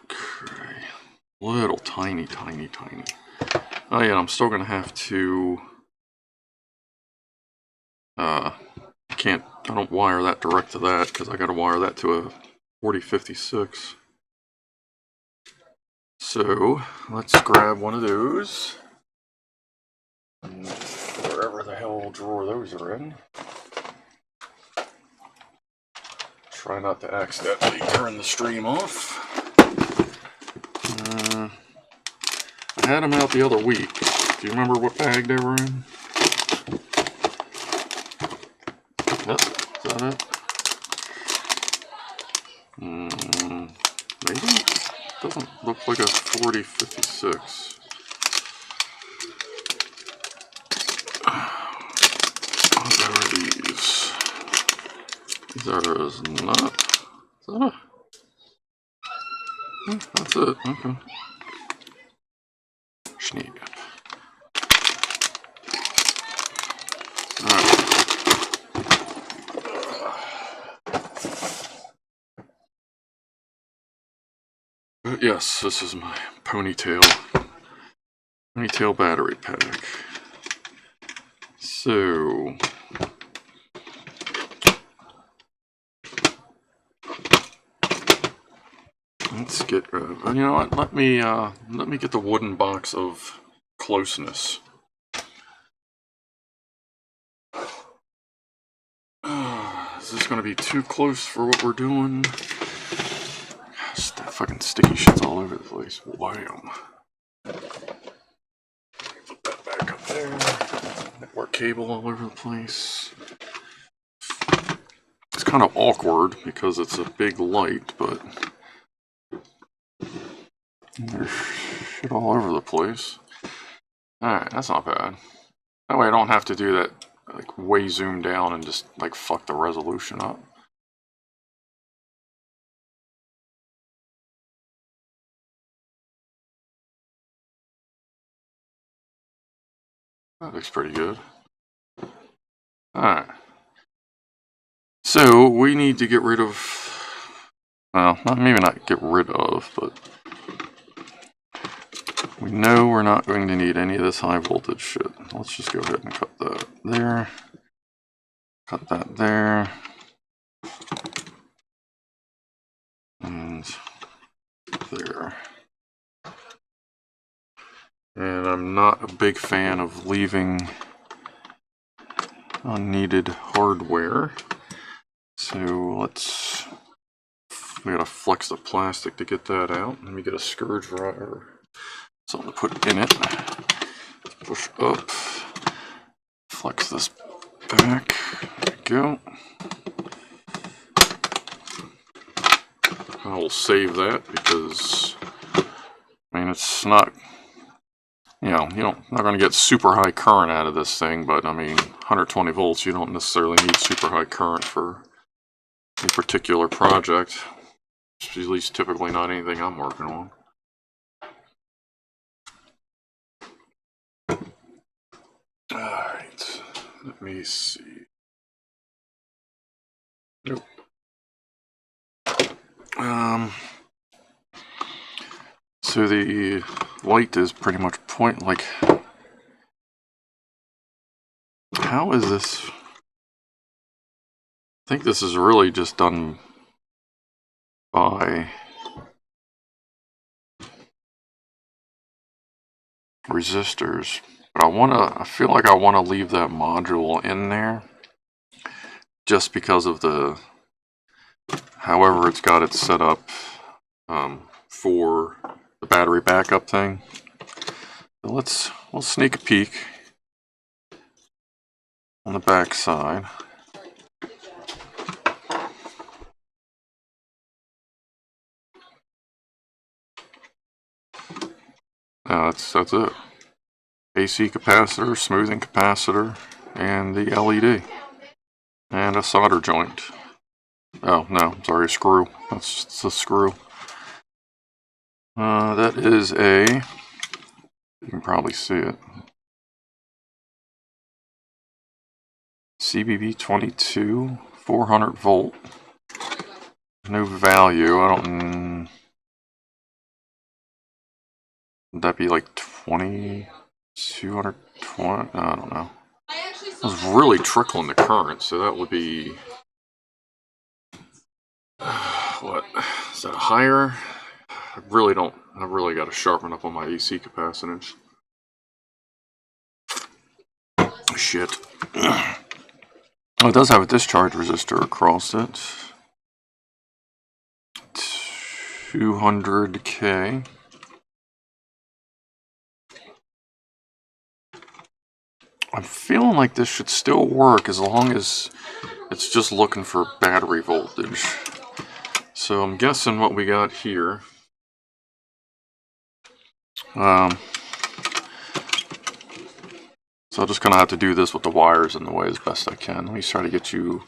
Okay. Little tiny. Oh yeah, I'm still gonna have to, I don't wire that direct to that, because I gotta wire that to a 4056. So, let's grab one of those. Wherever the hell drawer those are in. Try not to accidentally turn the stream off. I had them out the other week. Do you remember what bag they were in? Yep, is that it? Maybe? Doesn't look like a 4056. What are these? There is not. Is that a... That's it, okay. Schneeg. Alright. Yes, this is my ponytail battery pack. So let's get rid of, you know what, let me get the wooden box of closeness. Is this gonna be too close for what we're doing? Gosh, that fucking sticky shit's all over the place. Wham. Put that back up there. Network cable all over the place. It's kind of awkward because it's a big light, but there's shit all over the place. Alright, that's not bad. That way I don't have to do that, like, way zoomed down and just, like, fuck the resolution up. That looks pretty good. Alright. So, we need to get rid of... Well, maybe not get rid of, but... We know we're not going to need any of this high voltage shit. Let's just go ahead and cut that there. Cut that there. And there. And I'm not a big fan of leaving unneeded hardware. So we gotta flex the plastic to get that out. Let me get a screwdriver. Something to put in it. Push up. Flex this back. There we go. I will save that because, I mean, it's not, you know, not going to get super high current out of this thing, but I mean, 120 volts, you don't necessarily need super high current for a particular project. At least typically not anything I'm working on. Alright, let me see. Nope. So the light is pretty much like, how is this? I think this is really just done by resistors, but I feel like I want to leave that module in there just because of however it's got it set up for the battery backup thing. So we'll sneak a peek on the back side. That's it. AC capacitor, smoothing capacitor, and the LED. And a solder joint. Oh, no, I'm sorry, a screw. That's the screw. That is you can probably see it. CBB 22, 400 volt. No value. I don't. Would that be like 220? I don't know. It was really trickling the current, so that would be. What? Is that higher? I really got to sharpen up on my AC capacitance. Shit. Oh, it does have a discharge resistor across it. 200K. I'm feeling like this should still work as long as it's just looking for battery voltage. So I'm guessing what we got here. So I'm just gonna have to do this with the wires in the way as best I can. Let me try to get you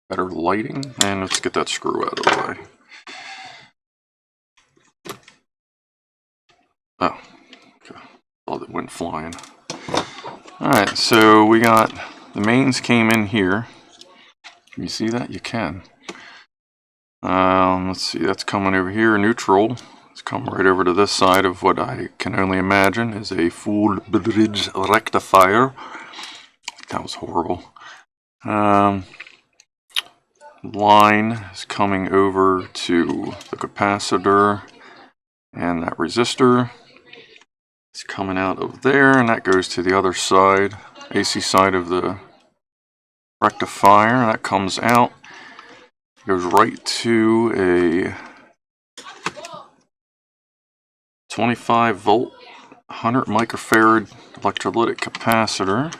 better lighting, and let's get that screw out of the way. Oh, okay. Thought it went flying. Alright, so we got the mains came in here. Can you see that? You can. Let's see, that's coming over here, neutral. It's coming right over to this side of what I can only imagine is a full bridge rectifier. That was horrible. Line is coming over to the capacitor, and that resistor is coming out of there, and that goes to the other side, AC side of the rectifier. That comes out, goes right to a 25 volt 100 microfarad electrolytic capacitor.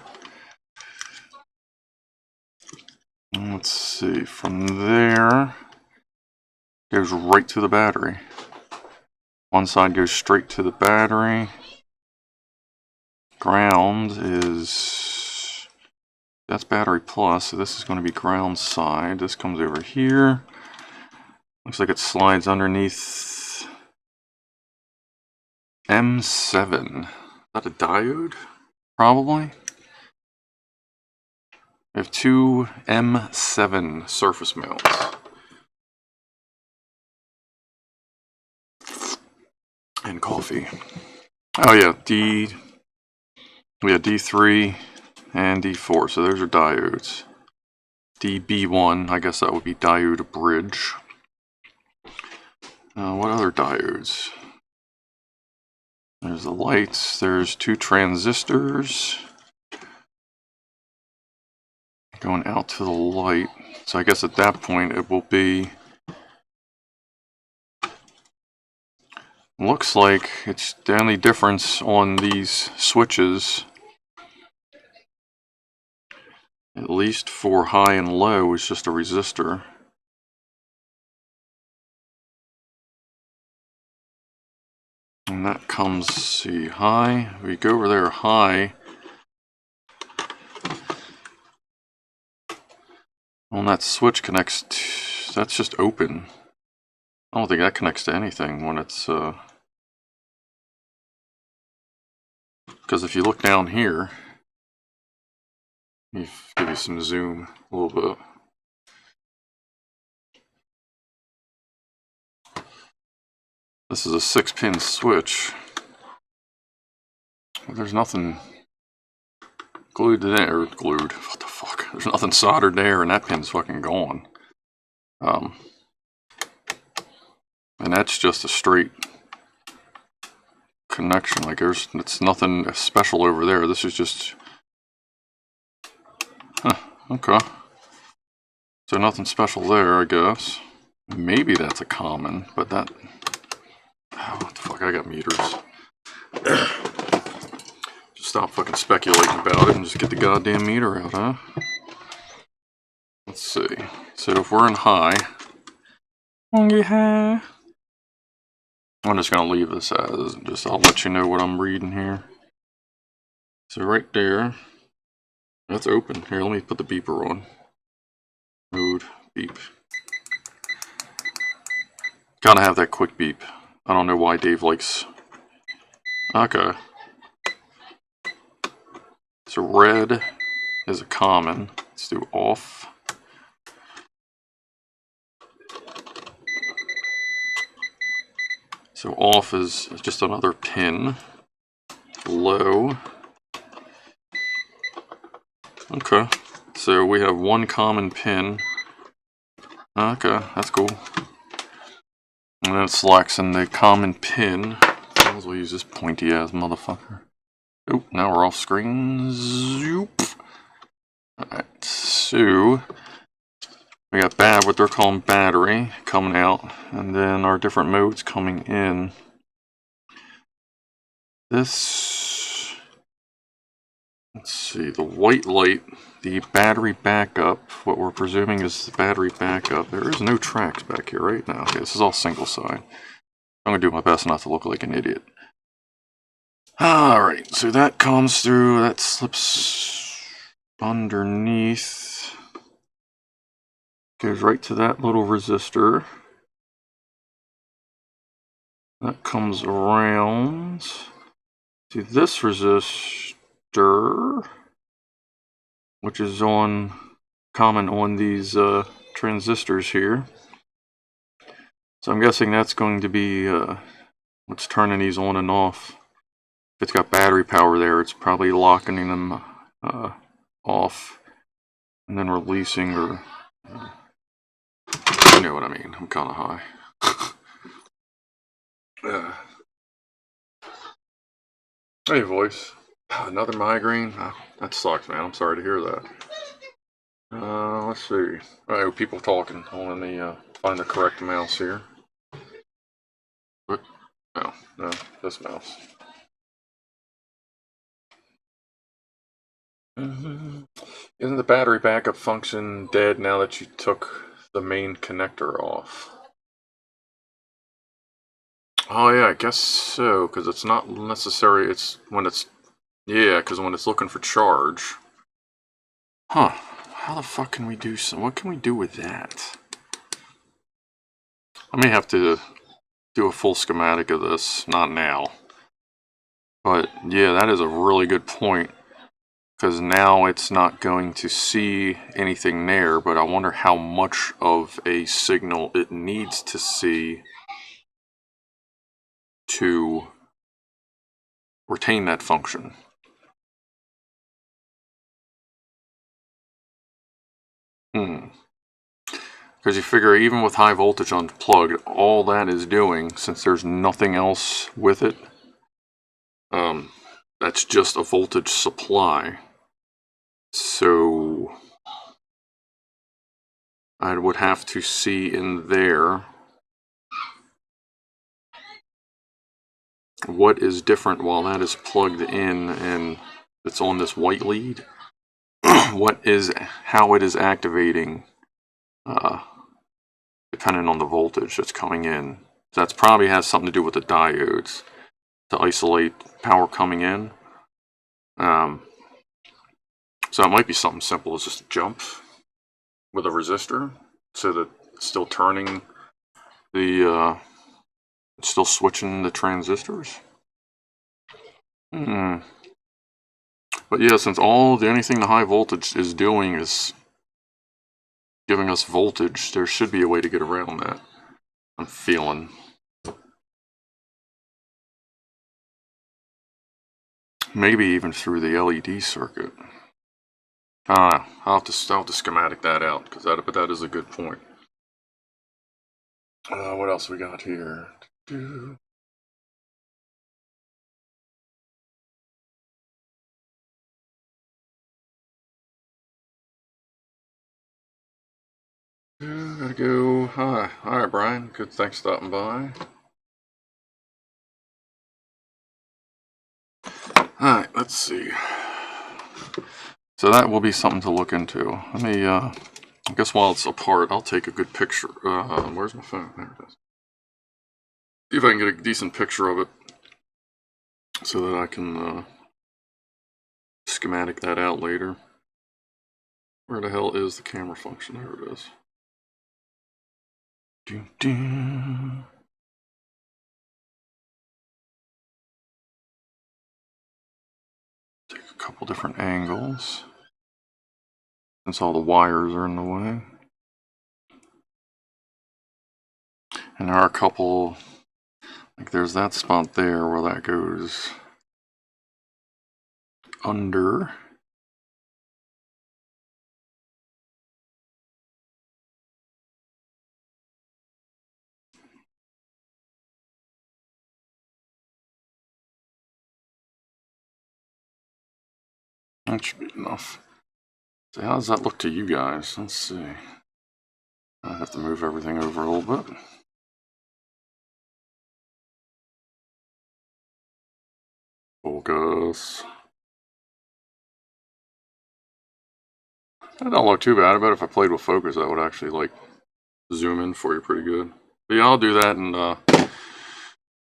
And let's see, from there goes right to the battery. One side goes straight to the battery. Ground is, that's battery plus, so this is going to be ground side. This comes over here. Looks like it slides underneath M7. Is that a diode? Probably. We have two M7 surface mounts. And coffee. Oh yeah, we have D3 and D4, so those are diodes. DB1, I guess that would be diode bridge. What other diodes? There's the lights, there's two transistors going out to the light. So I guess at that point it will be, looks like it's the only difference on these switches, at least for high and low, is just a resistor. And that comes, see, high. We go over there high. When that switch connects to, that's just open. I don't think that connects to anything when it's, because if you look down here, Let me give you some zoom a little bit. This is a 6-pin switch. There's nothing glued to there, or glued, what the fuck? There's nothing soldered there, and that pin's fucking gone. And that's just a straight connection. Like it's nothing special over there. This is just, okay. So nothing special there, I guess. Maybe that's a common, but that, what the fuck? I got meters. Just stop fucking speculating about it and just get the goddamn meter out, huh? Let's see. So if we're in high, I'm just gonna leave this as, just I'll let you know what I'm reading here. So right there, that's open. Here, let me put the beeper on. Mode, beep. Gotta have that quick beep. I don't know why Dave likes. Okay. So red is a common. Let's do off. So off is just another pin. Low. Okay. So we have one common pin. Okay, that's cool. And then it selects in the common pin. Might as well use this pointy ass motherfucker. Oh, now we're off screen. Zoop. Alright, so we got what they're calling battery coming out, and then our different modes coming in. This, let's see, the white light, the battery backup, what we're presuming is the battery backup. There is no tracks back here right now. Okay, this is all single side. I'm going to do my best not to look like an idiot. Alright, so that comes through, that slips underneath, goes right to that little resistor. That comes around to this resistor, which is common on these transistors here. So I'm guessing that's going to be what's turning these on and off. If it's got battery power there, it's probably locking them off and then releasing, or you know what I mean. I'm kind of high. Hey, voice. Another migraine? That sucks, man. I'm sorry to hear that. Let's see. Oh, people talking. Let me find the correct mouse here. What? No, this mouse. Isn't the battery backup function dead now that you took the main connector off? Oh yeah, I guess so, because it's not necessary, it's when it's, yeah, because when it's looking for charge. Huh, how the fuck can we do some, what can we do with that? I may have to do a full schematic of this, not now. But yeah, that is a really good point, because now it's not going to see anything there, but I wonder how much of a signal it needs to see to retain that function. Because you figure even with high voltage unplugged, all that is doing, since there's nothing else with it, that's just a voltage supply. So I would have to see in there what is different while that is plugged in and it's on this white lead. How it is activating, depending on the voltage that's coming in. That probably has something to do with the diodes to isolate power coming in. So it might be something simple as just a jump with a resistor, so that it's still turning the, it's still switching the transistors. But yeah, since anything the high voltage is doing is giving us voltage, there should be a way to get around that. I'm feeling. Maybe even through the LED circuit. I'll have to schematic that out, but that is a good point. What else we got here? Gotta go. Hi, Brian. Good, thanks for stopping by. Alright, let's see. So that will be something to look into. Let me, I guess while it's apart, I'll take a good picture. Where's my phone? There it is. See if I can get a decent picture of it so that I can schematic that out later. Where the hell is the camera function? There it is. Take a couple different angles since all the wires are in the way. And there are a couple, like there's that spot there where that goes under. That should be enough. So how does that look to you guys? Let's see. I have to move everything over a little bit. Focus. That don't look too bad. I bet if I played with focus, that would actually like zoom in for you pretty good. But yeah, I'll do that, and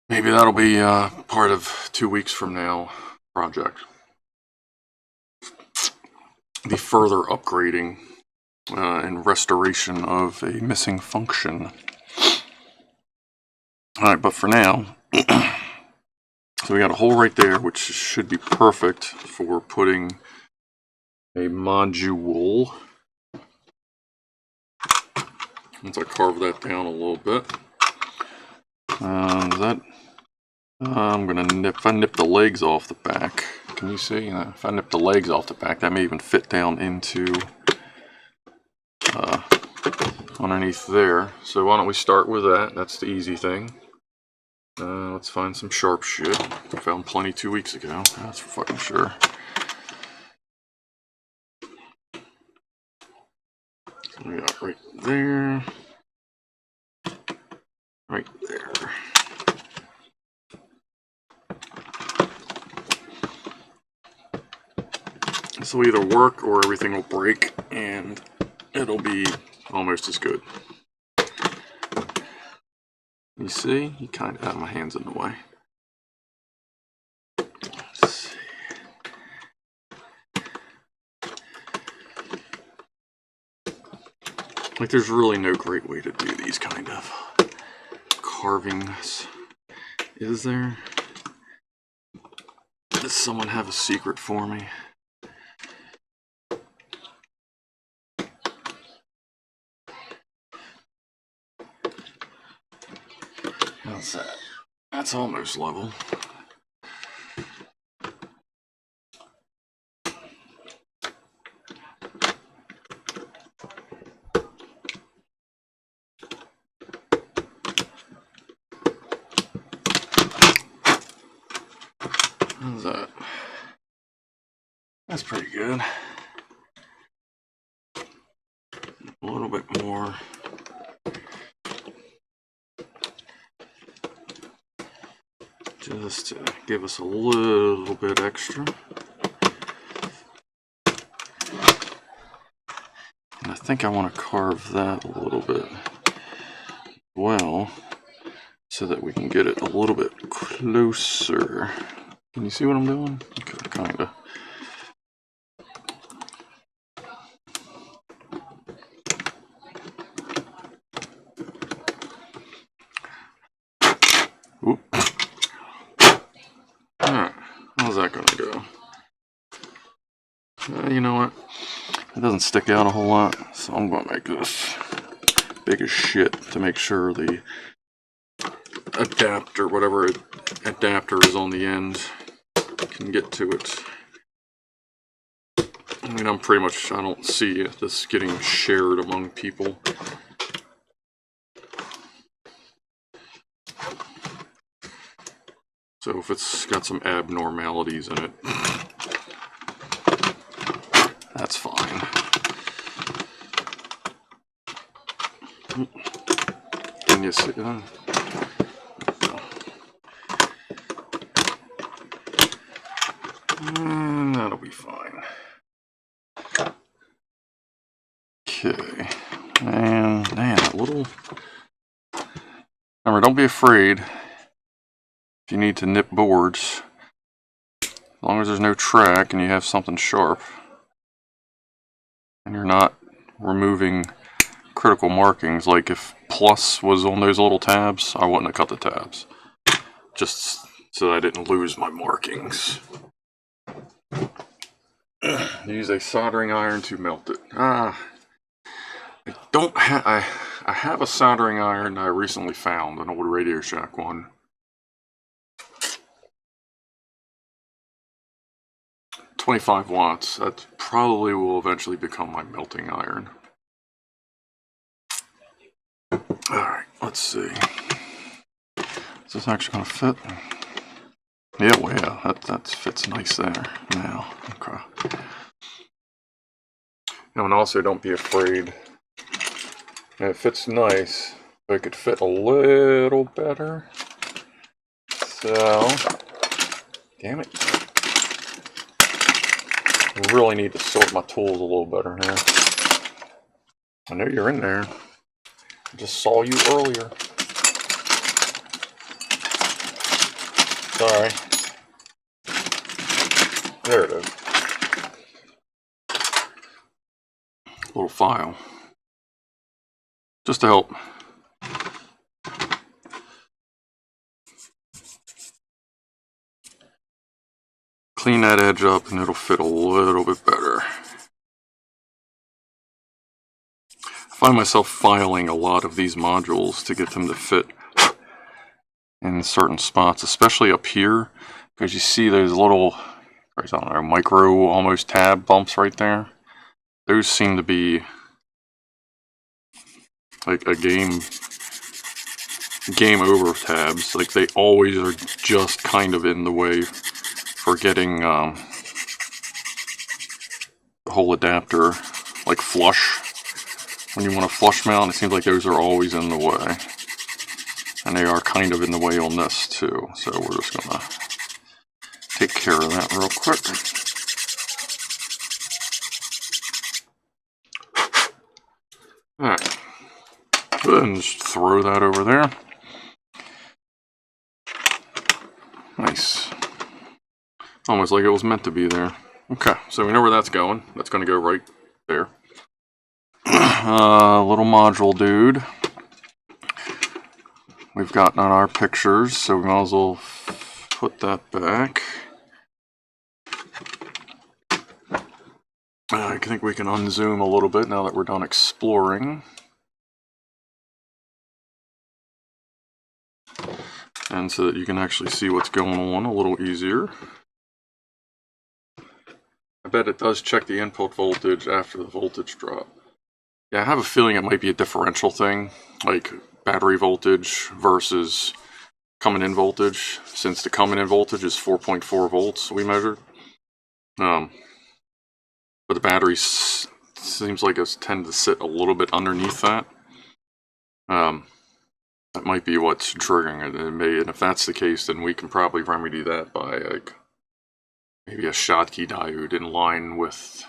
maybe that'll be part of 2 weeks from now project. The further upgrading and restoration of a missing function. Alright, but for now, so we got a hole right there, which should be perfect for putting a module. Once I carve that down a little bit. I'm gonna nip. If I nip the legs off the back, can you see? If I nip the legs off the back, that may even fit down into underneath there. So why don't we start with that? That's the easy thing. Let's find some sharp shit. I found plenty 2 weeks ago. That's for fucking sure. So we got right there. Right there. This will either work or everything will break and it'll be almost as good. You see? You kind of have my hands in the way. Let's see. Like, there's really no great way to do these kind of carvings. Is there? Does someone have a secret for me? How's that? That's almost level. How's that? That's pretty good. A little bit more. Just to give us a little bit extra. And I think I want to carve that a little bit well, so that we can get it a little bit closer. Can you see what I'm doing? Okay, kinda. Oop. Alright, how's that gonna go? You know what? It doesn't stick out a whole lot, so I'm going to make this big as shit to make sure the adapter, whatever adapter is on the end, can get to it. I mean, I don't see this getting shared among people. So if it's got some abnormalities in it, that's fine. Can you see that? And that'll be fine. Okay. And man, that little... Remember, don't be afraid if you need to nip boards. As long as there's no track and you have something sharp. And you're not removing critical markings. Like if plus was on those little tabs, I wouldn't have cut the tabs. Just so that I didn't lose my markings. Use a soldering iron to melt it. I have a soldering iron I recently found, an old Radio Shack one. 25 watts. That probably will eventually become my melting iron. Alright, let's see. Is this actually going to fit? Yeah, well, yeah, that fits nice there now. Okay. And also, don't be afraid. It fits nice, but it could fit a little better. So, damn it. I really need to sort my tools a little better here. I know you're in there. I just saw you earlier. Sorry. There it is. Little file. Just to help. Clean that edge up and it'll fit a little bit better. I find myself filing a lot of these modules to get them to fit in certain spots, especially up here, because you see those little, I don't know, micro almost tab bumps right there. Those seem to be like a game over tabs. Like they always are just kind of in the way for getting the whole adapter like flush. When you want to flush mount, it seems like those are always in the way. And they are kind of in the way on this too. So we're just gonna take care of that real quick. Alright. Go ahead and just throw that over there. Nice. Almost like it was meant to be there. Okay, so we know where that's going. That's going to go right there. Little module dude. We've gotten on our pictures, so we might as well put that back. I think we can unzoom a little bit now that we're done exploring. And so that you can actually see what's going on a little easier. I bet it does check the input voltage after the voltage drop. Yeah, I have a feeling it might be a differential thing, like battery voltage versus coming in voltage, since the coming in voltage is 4.4 volts we measured. But the batteries seems like it tend to sit a little bit underneath that. That might be what's triggering it. And if that's the case, then we can probably remedy that by like maybe a Schottky diode in line with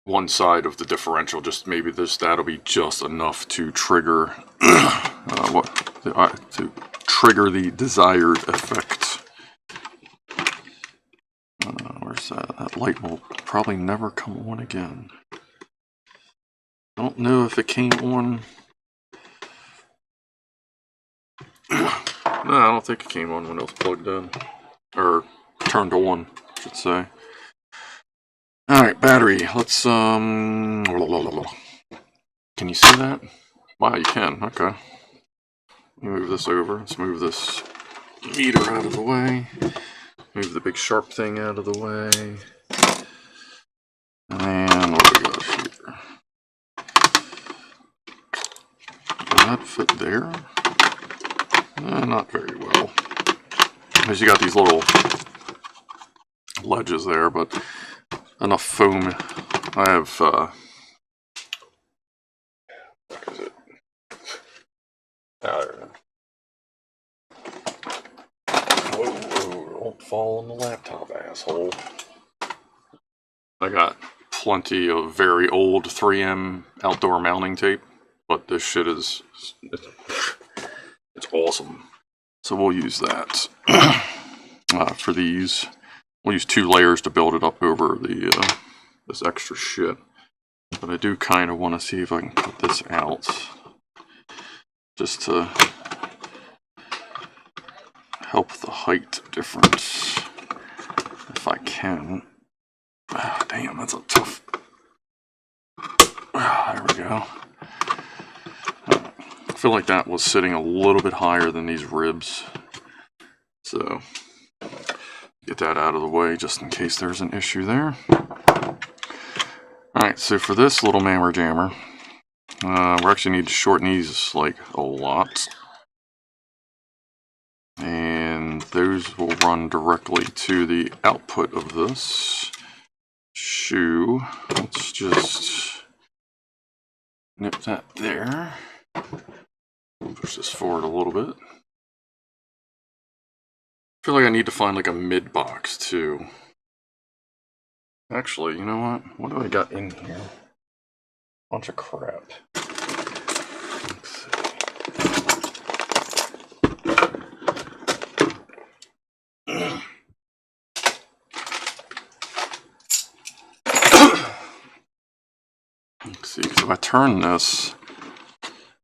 one side of the differential. Just maybe that'll be just enough to trigger to trigger the desired effect. Where's that? That light will probably never come on again. I don't know if it came on. No, I don't think it came on when it was plugged in or turned on, I should say. Alright, battery. Let's, can you see that? Wow, you can. Okay. Let me move this over. Let's move this meter out of the way. Move the big sharp thing out of the way. And what do we got here? Does that fit there? Not very well. Because you got these little ledges there, but enough foam. I have, what is it? There we go. Whoa, don't fall on the laptop, asshole. I got plenty of very old 3M outdoor mounting tape, but this shit is, it's awesome. So we'll use that. For these, we'll use 2 layers to build it up over the this extra shit. But I do kind of want to see if I can cut this out, just to help the height difference, if I can. Oh, damn, that's a tough. There we go. I feel like that was sitting a little bit higher than these ribs, so get that out of the way just in case there's an issue there. Alright, so for this little mammer jammer, we actually need to shorten these like a lot. And those will run directly to the output of this shoe. Let's just nip that there. Push this forward a little bit. I feel like I need to find like a mid box too. Actually, you know what? What do I got in here? Bunch of crap. Let's see. Let's see, so if I turn this,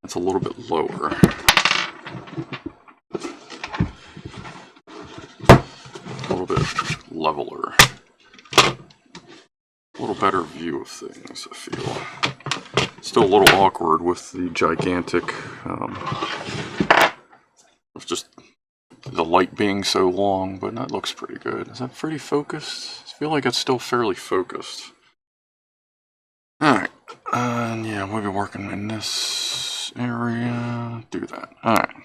it's a little bit lower. A little bit leveler. A little better view of things, I feel. Still a little awkward with the gigantic, of just the light being so long, but that looks pretty good. Is that pretty focused? I feel like it's still fairly focused. Alright, and yeah, we'll be working in this area. Do that. Alright,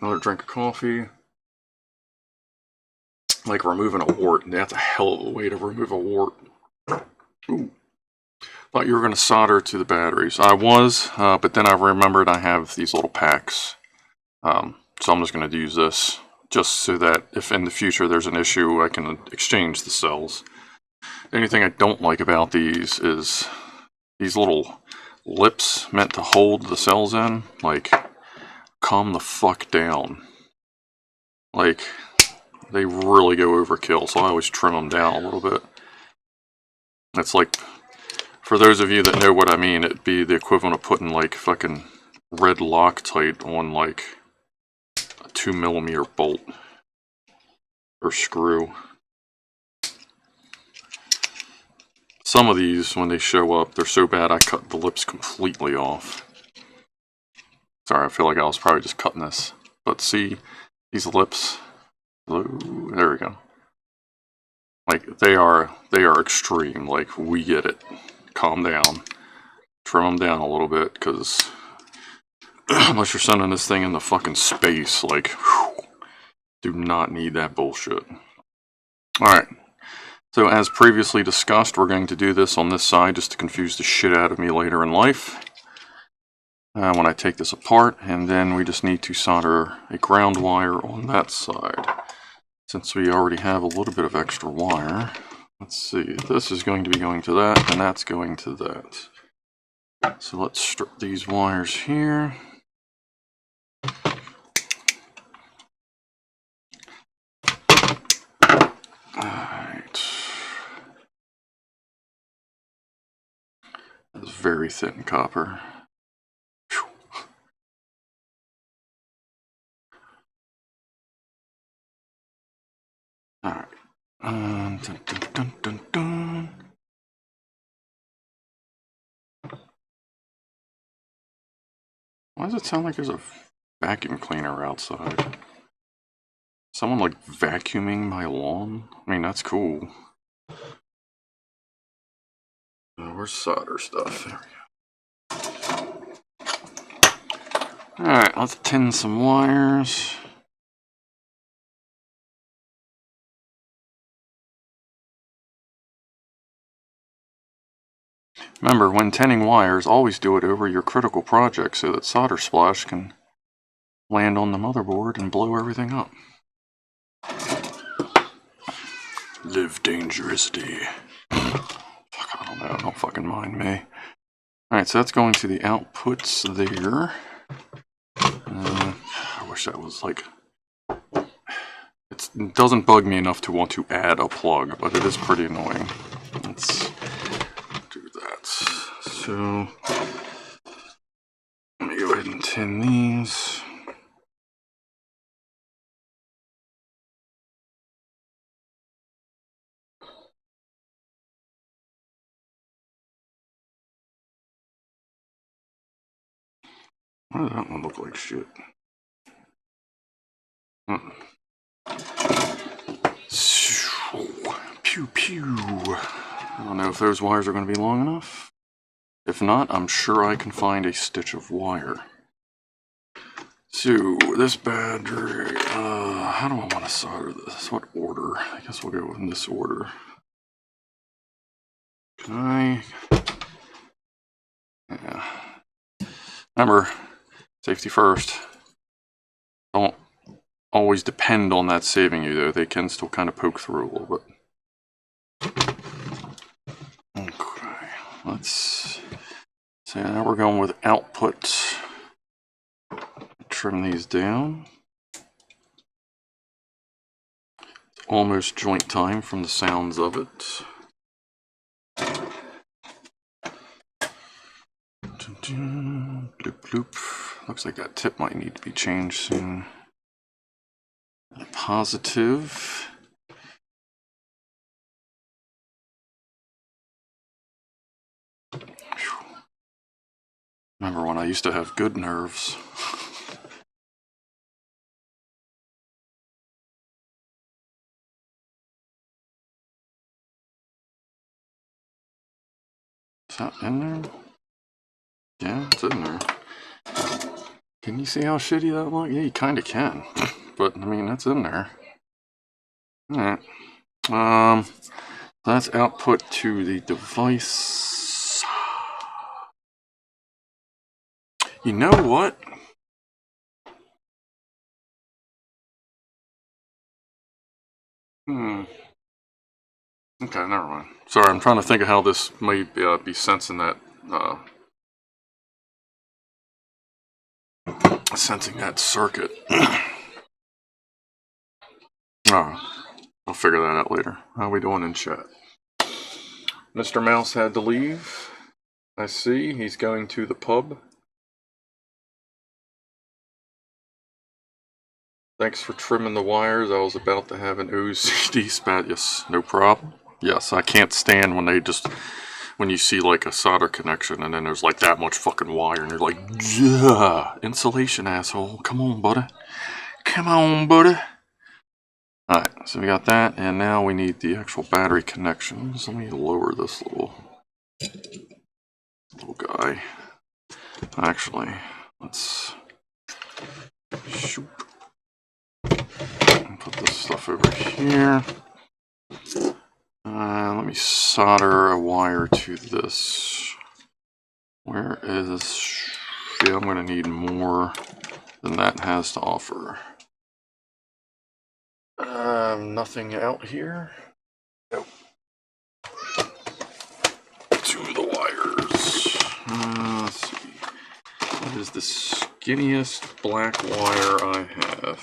another drink of coffee. Like removing a wart. That's a hell of a way to remove a wart. Ooh. Thought you were going to solder to the batteries. I was, but then I remembered I have these little packs. So I'm just going to use this, just so that if in the future there's an issue, I can exchange the cells. The only thing I don't like about these is these little lips meant to hold the cells in. Like, calm the fuck down. Like, they really go overkill, so I always trim them down a little bit. It's like, for those of you that know what I mean, it'd be the equivalent of putting like fucking red Loctite on like a 2mm bolt or screw. Some of these, when they show up, they're so bad I cut the lips completely off. Sorry, I feel like I was probably just cutting this. But see, these lips, ooh, there we go. Like, they are extreme. Like, we get it. Calm down. Trim them down a little bit, because unless you're sending this thing into fucking space, like, whew, do not need that bullshit. Alright. So, as previously discussed, we're going to do this on this side just to confuse the shit out of me later in life. When I take this apart, and then we just need to solder a ground wire on that side. Since we already have a little bit of extra wire, let's see, this is going to be going to that, and that's going to that. So let's strip these wires here. Alright. That's very thin copper. Alright, Dun, dun, dun, dun, dun. Why does it sound like there's a vacuum cleaner outside? Someone like vacuuming my lawn? I mean, that's cool. Where's solder stuff? There we go. Alright, let's tin some wires. Remember, when tinning wires, always do it over your critical project so that solder splash can land on the motherboard and blow everything up. Live dangerously. Fuck, I don't know. Don't fucking mind me. Alright, so that's going to the outputs there. I wish that was like... It doesn't bug me enough to want to add a plug, but it is pretty annoying. Let's do that. So... let me go ahead and tin these. Why does that one look like shit? Pew pew. I don't know if those wires are going to be long enough. If not, I'm sure I can find a stitch of wire. So, this battery, how do I want to solder this? What order? I guess we'll go in this order. Can I? Yeah. Remember, safety first. Don't always depend on that saving you, though. They can still kind of poke through a little bit. Okay, let's see. Now we're going with output. Trim these down. It's almost joint time from the sounds of it. Bloop, bloop. Looks like that tip might need to be changed soon. Positive. Remember when I used to have good nerves? Is that in there? Yeah, it's in there. Can you see how shitty that looks? Yeah, you kind of can. But, I mean, that's in there. Alright. That's output to the device. You know what? Okay, never mind. Sorry, I'm trying to think of how this may be sensing that, circuit. I'll figure that out later. How are we doing in chat? Mr. Mouse had to leave. I see. He's going to the pub. Thanks for trimming the wires. I was about to have an OCD spat. Yes, no problem. Yes, I can't stand when they just... when you see like a solder connection and then there's like that much fucking wire and you're like, yeah, insulation, asshole. Come on, buddy. Come on, buddy. Alright, so we got that, and now we need the actual battery connections. Let me lower this little guy. Actually, let's shoot. Put this stuff over here. Let me solder a wire to this. Where is... yeah, I'm going to need more than that has to offer. Nothing out here. Nope. To the wires. Let's see. What is the skinniest black wire I have?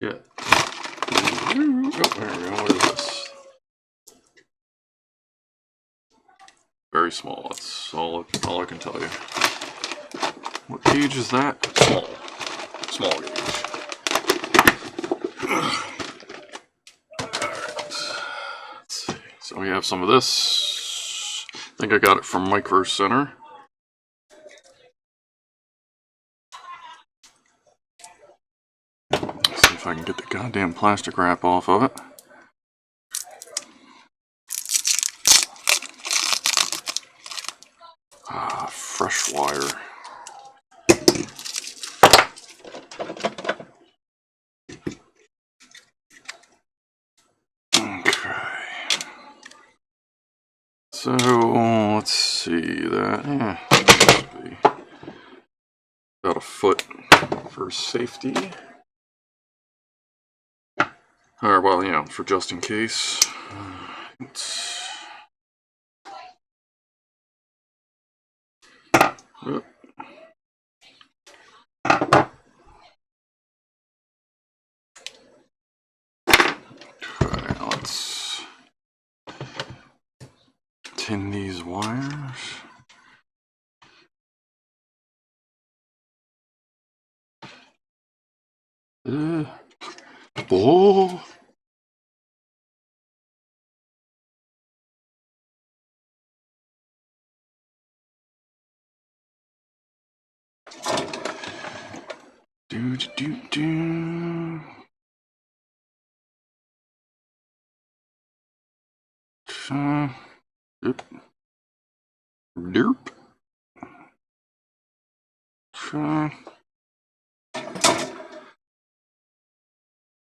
Yeah. Oh, there we go. What is this? Very small. That's all I can tell you. What gauge is that? Small. small gauge. So we have some of this. I think I got it from Micro Center. Let's see if I can get the goddamn plastic wrap off of it. Ah, fresh wire. So let's see that. Yeah, should be about a foot for safety. Or well, you know, for just in case. Okay, let's tin these wires. Oh. Do do do do. Derp. Derp.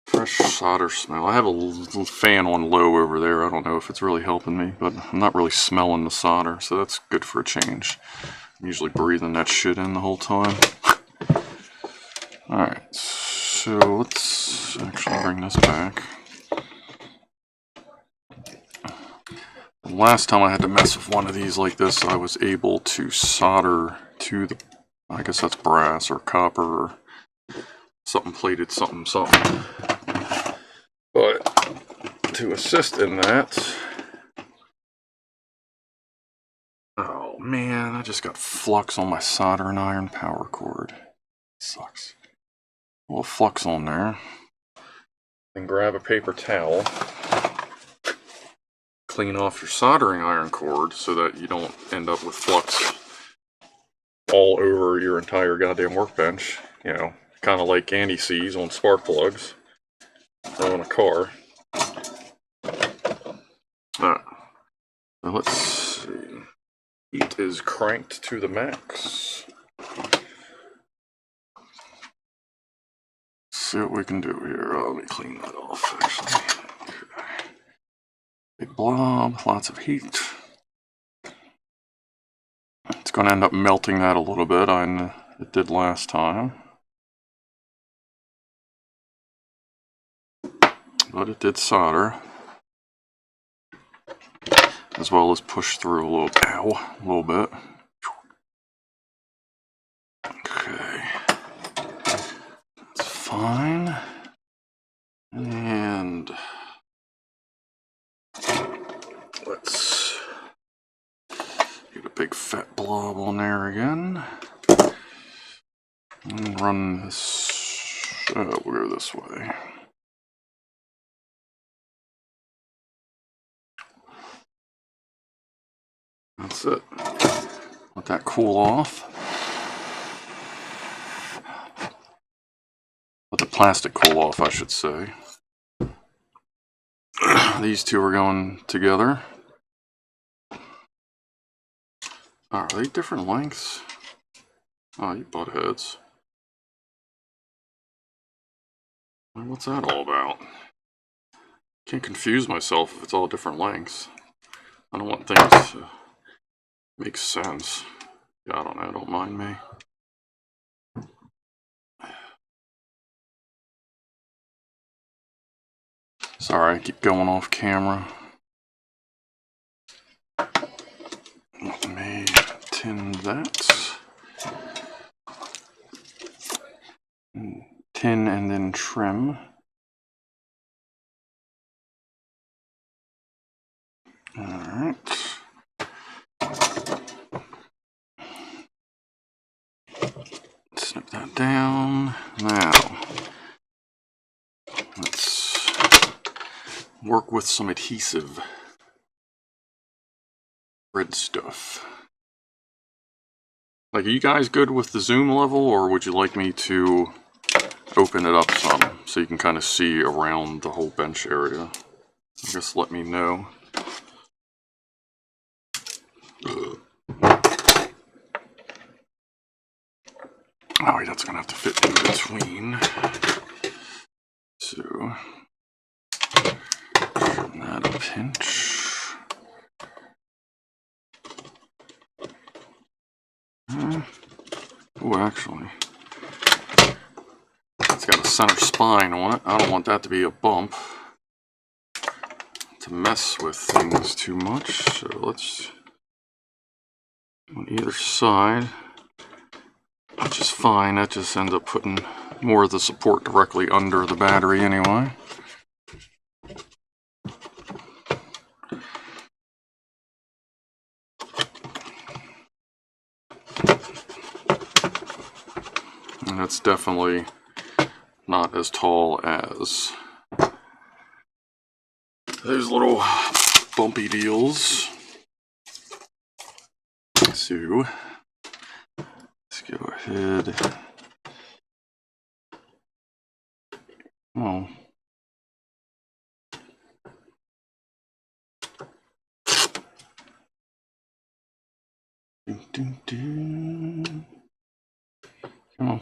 Fresh solder smell. I have a little fan on low over there. I don't know if it's really helping me, but I'm not really smelling the solder, so that's good for a change. I'm usually breathing that shit in the whole time. Alright, so let's actually bring this back. Last time I had to mess with one of these like this, I was able to solder to the, I guess that's brass or copper or something plated, something. But to assist in that, oh man, I just got flux on my soldering iron power cord. Sucks. A little flux on there. Then grab a paper towel. Clean off your soldering iron cord so that you don't end up with flux all over your entire goddamn workbench. You know, kind of like Andy sees on spark plugs or on a car. Alright, now let's see. Heat is cranked to the max. Let's see what we can do here. Oh, let me clean that off, actually. Okay. Big blob, lots of heat. It's going to end up melting that a little bit. It did last time. But it did solder. As well as push through a little bit. Okay. That's fine. And let's get a big fat blob on there again. And run this, we'll go this way. That's it. Let that cool off. Let the plastic cool off, I should say. These two are going together. Are they different lengths? Oh, you butt heads. What's that all about? Can't confuse myself if it's all different lengths. I don't want things to make sense. Yeah, I don't know, don't mind me. Sorry, I keep going off camera. Let me tin that. Tin and then trim. Alright. Snip that down. Now, let's work with some adhesive red stuff. Like, are you guys good with the zoom level, or would you like me to open it up some so you can kind of see around the whole bench area? I guess let me know. Oh wait, that's gonna have to fit in between. So, trim that a pinch. Oh, actually, it's got a center spine on it. I don't want that to be a bump to mess with things too much. So let's, on either side, which is fine. That just ends up putting more of the support directly under the battery anyway. And it's definitely not as tall as those little bumpy deals. So let's go ahead. Oh. Come on.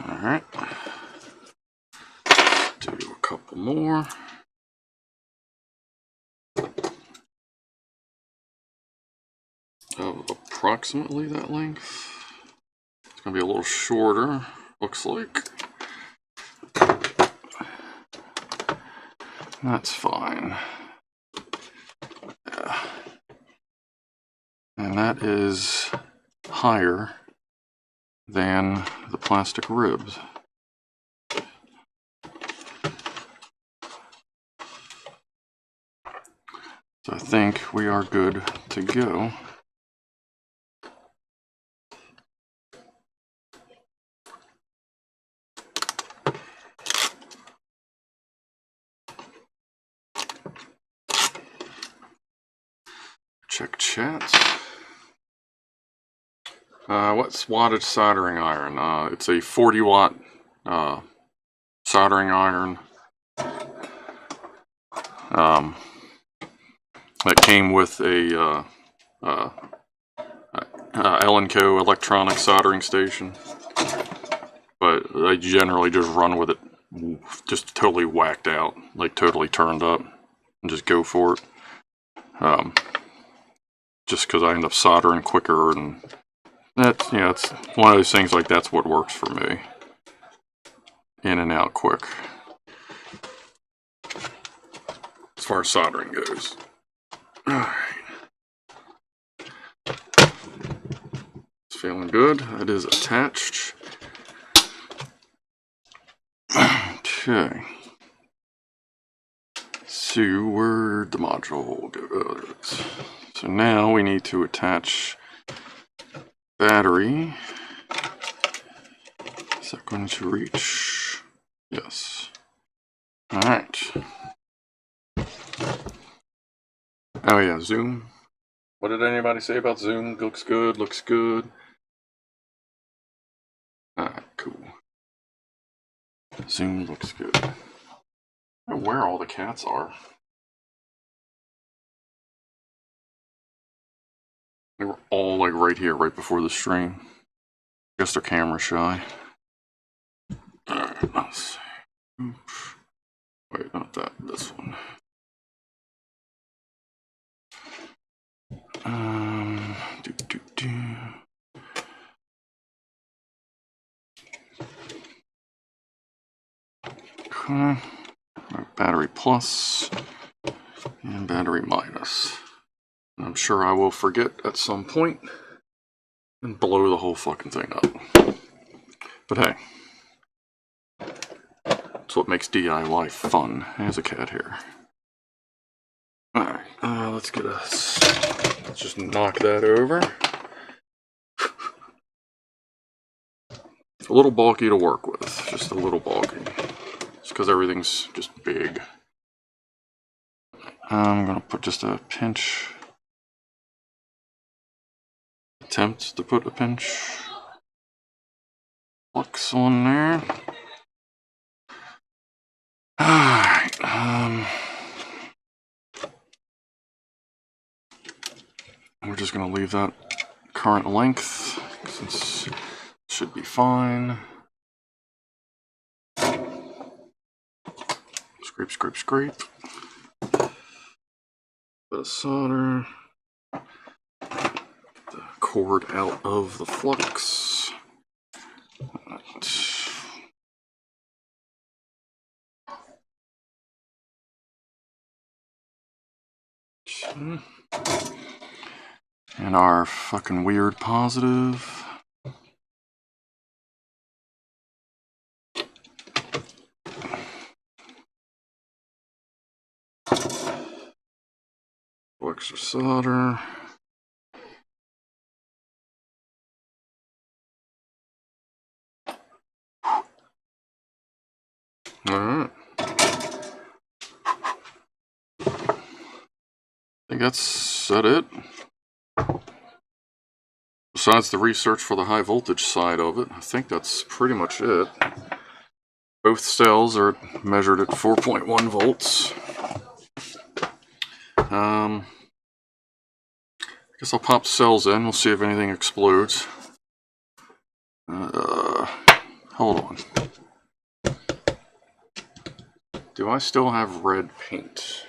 Alright. Do a couple more. Of approximately that length. It's going to be a little shorter, looks like. That's fine. Yeah. And that is higher than the plastic ribs. So I think we are good to go. Check chat. What's wattage soldering iron? It's a 40 watt soldering iron. That came with a L&Co electronic soldering station. But I generally just run with it just totally whacked out, like totally turned up, and just go for it. Just because I end up soldering quicker, and that's, you know, it's one of those things, like, that's what works for me. In and out quick. As far as soldering goes. Alright. It's feeling good. It is attached. Okay. So, where'd the module go? Oh, there it is. So now we need to attach battery. Is that going to reach? Yes. Alright. Oh yeah, zoom. What did anybody say about zoom? Looks good, looks good. Alright, cool. Zoom looks good. I don't know where all the cats are. They were all like right here, right before the stream. I guess they're camera shy. Alright, let's see. Oops. Wait, not that, this one. Okay. Battery plus and battery minus. I'm sure I will forget at some point and blow the whole fucking thing up. But hey, that's what makes DIY fun. There's a cat here. Alright. let's just knock that over. A little bulky to work with, just a little bulky. It's because everything's just big. I'm gonna put just a pinch. Attempt to put a pinch flux on there. Alright, we're just gonna leave that current length since it should be fine. Scrape, scrape, scrape. Bit of solder. The cord out of the flux. And our fucking weird positive. Extra solder. Alright. I think that's it. Besides the research for the high voltage side of it, I think that's pretty much it. Both cells are measured at 4.1 volts. I guess I'll pop the cells in, we'll see if anything explodes. Hold on. Do I still have red paint?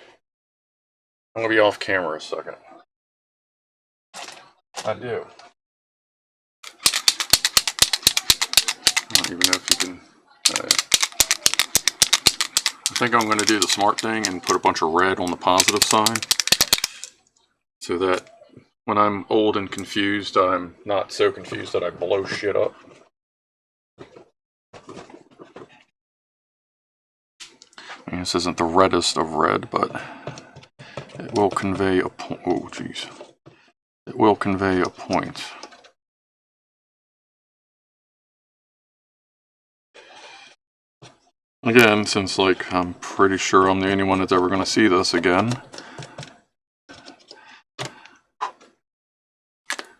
I'm gonna be off camera a second. I do. I don't even know if you can... I think I'm going to do the smart thing and put a bunch of red on the positive side, so that when I'm old and confused, I'm not so confused that I blow shit up. I mean, this isn't the reddest of red, but it will convey a point. Oh, jeez. It will convey a point. Again, since, like, I'm pretty sure I'm the only one that's ever going to see this again,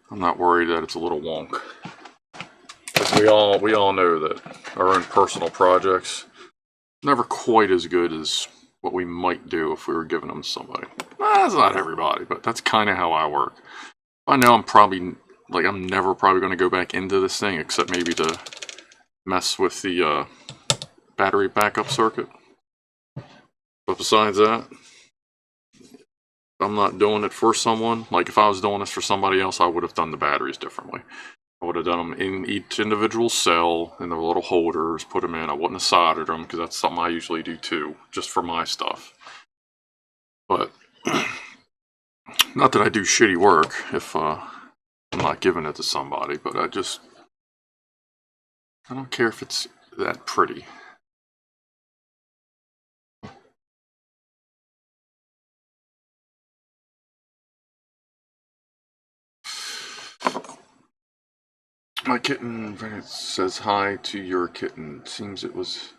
I'm not worried that it's a little wonk. Because we all know that our own personal projects never quite as good as what we might do if we were giving them to somebody. That's not everybody, but that's kind of how I work. I know I'm probably, like, I'm never probably going to go back into this thing except maybe to mess with the battery backup circuit. But besides that, I'm not doing it for someone. Like, if I was doing this for somebody else, I would have done the batteries differently. I would have done them in each individual cell, in the little holders, put them in. I wouldn't have soldered them, because that's something I usually do too, just for my stuff. But, not that I do shitty work if I'm not giving it to somebody, but I don't care if it's that pretty. My kitten says hi to your kitten. Seems it was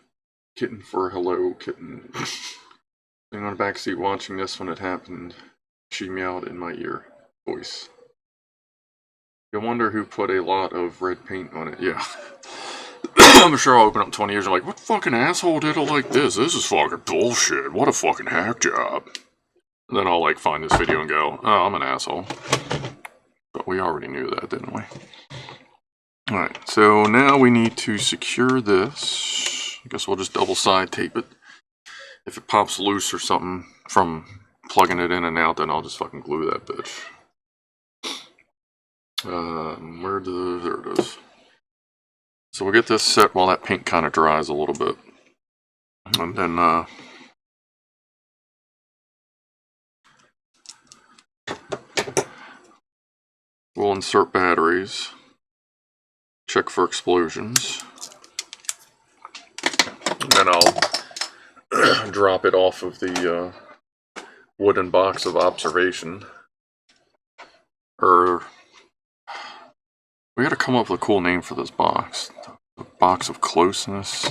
kitten for hello kitten. Sitting on the backseat watching this when it happened. She meowed in my ear. Voice. You wonder who put a lot of red paint on it. Yeah. I'm sure I'll open up 20 years and I'm like, what fucking asshole did it like this? This is fucking bullshit. What a fucking hack job. And then I'll, like, find this video and go, oh, I'm an asshole. But we already knew that, didn't we? Alright, so now we need to secure this. I guess we'll just double side tape it. If it pops loose or something from plugging it in and out, then I'll just fucking glue that bitch. There it is. So we'll get this set while that paint kind of dries a little bit. And then, we'll insert batteries. Check for explosions. And then I'll drop it off of the wooden box of observation. Or we gotta come up with a cool name for this box. The box of closeness.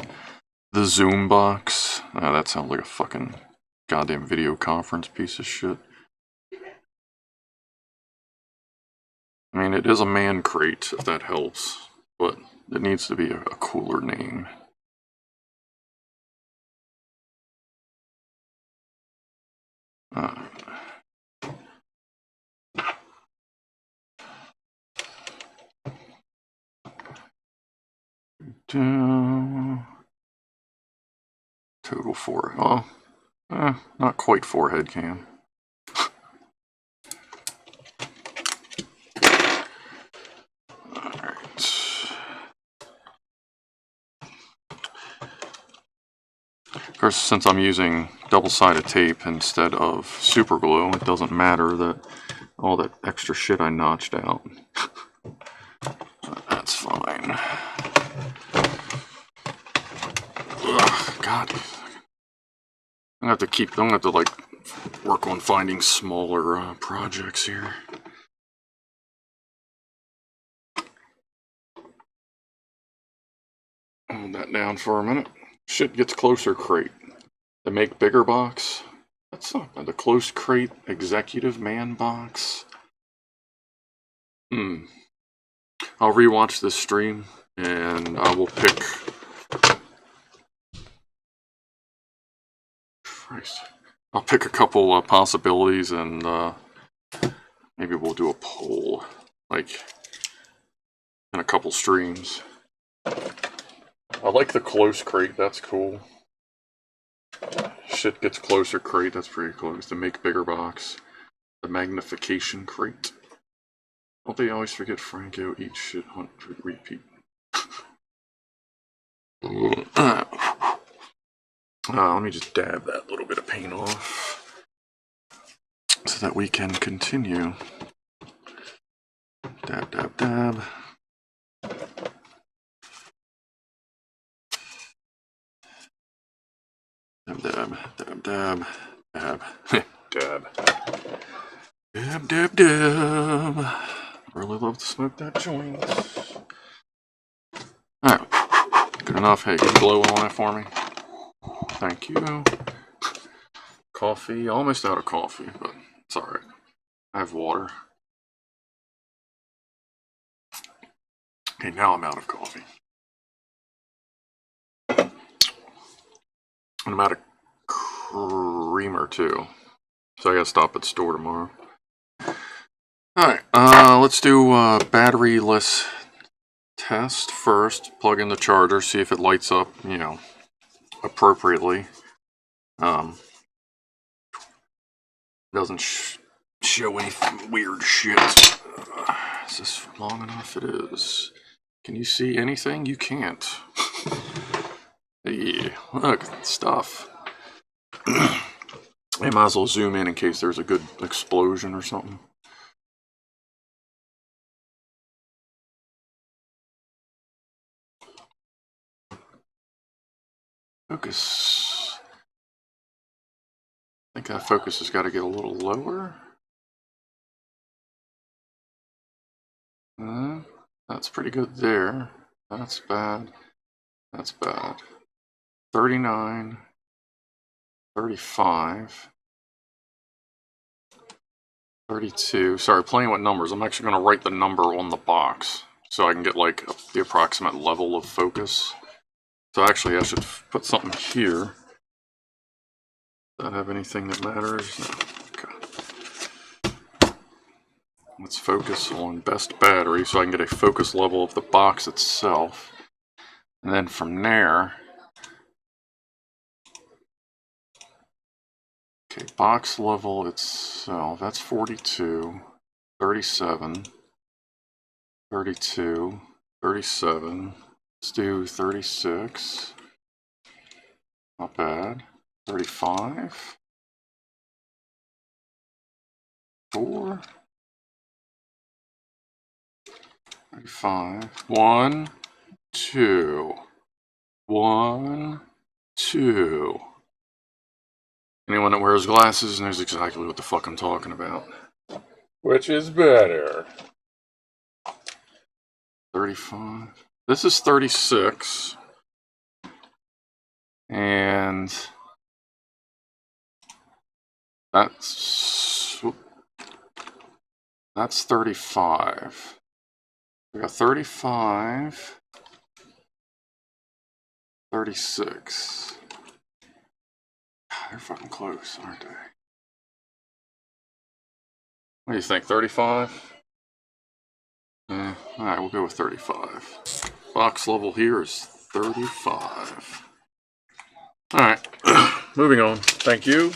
The zoom box. That sounds like a fucking goddamn video conference piece of shit. I mean, it is a man crate, if that helps, but it needs to be a cooler name. Total forehead. Well, not quite forehead cam. Of course, since I'm using double-sided tape instead of super glue, it doesn't matter that all that extra shit I notched out. That's fine. Ugh, God. I'm gonna have to like work on finding smaller projects here. Hold that down for a minute. Shit gets closer crate. The make bigger box. That's not the close crate executive man box. I'll rewatch this stream and I will pick. Christ. I'll pick a couple possibilities and maybe we'll do a poll, like in a couple streams. I like the close crate, that's cool. Shit gets closer crate, that's pretty close. The make bigger box. The magnification crate. Don't they always forget Franco eats shit 100 repeat? Let me just dab that little bit of paint off so that we can continue. Dab, dab, dab. Dab, dab, dab, dab, dab, dab. Dab, dab, dab. Really love to smoke that joint. Alright, good enough. Hey, can you blow on that for me? Thank you. Coffee, almost out of coffee, but it's alright. I have water. Okay, now I'm out of coffee. And I'm out of creamer too. So I gotta stop at the store tomorrow. Alright, let's do a battery-less test first. Plug in the charger, see if it lights up, you know, appropriately. Doesn't show any weird shit. Is this long enough? It is. Can you see anything? You can't. Hey, look, stuff. I might as well zoom in case there's a good explosion or something. Focus. I think that focus has got to get a little lower. That's pretty good there. That's bad. That's bad. 39. 35. 32. Sorry, playing with numbers. I'm actually going to write the number on the box so I can get like the approximate level of focus. So actually I should put something here. Does that have anything that matters? No. Okay. Let's focus on best battery so I can get a focus level of the box itself. And then from there, okay, box level itself, that's 42, 37, 32, 37. Let's do 36. Not bad. 35. 4. 35. 1, 2. 1, 2. Anyone that wears glasses knows exactly what the fuck I'm talking about. Which is better? 35. This is 36. And that's 35. We got 35, 36. They're fucking close, aren't they? What do you think, 35? Yeah, alright, we'll go with 35. Box level here is 35. Alright, moving on. Thank you.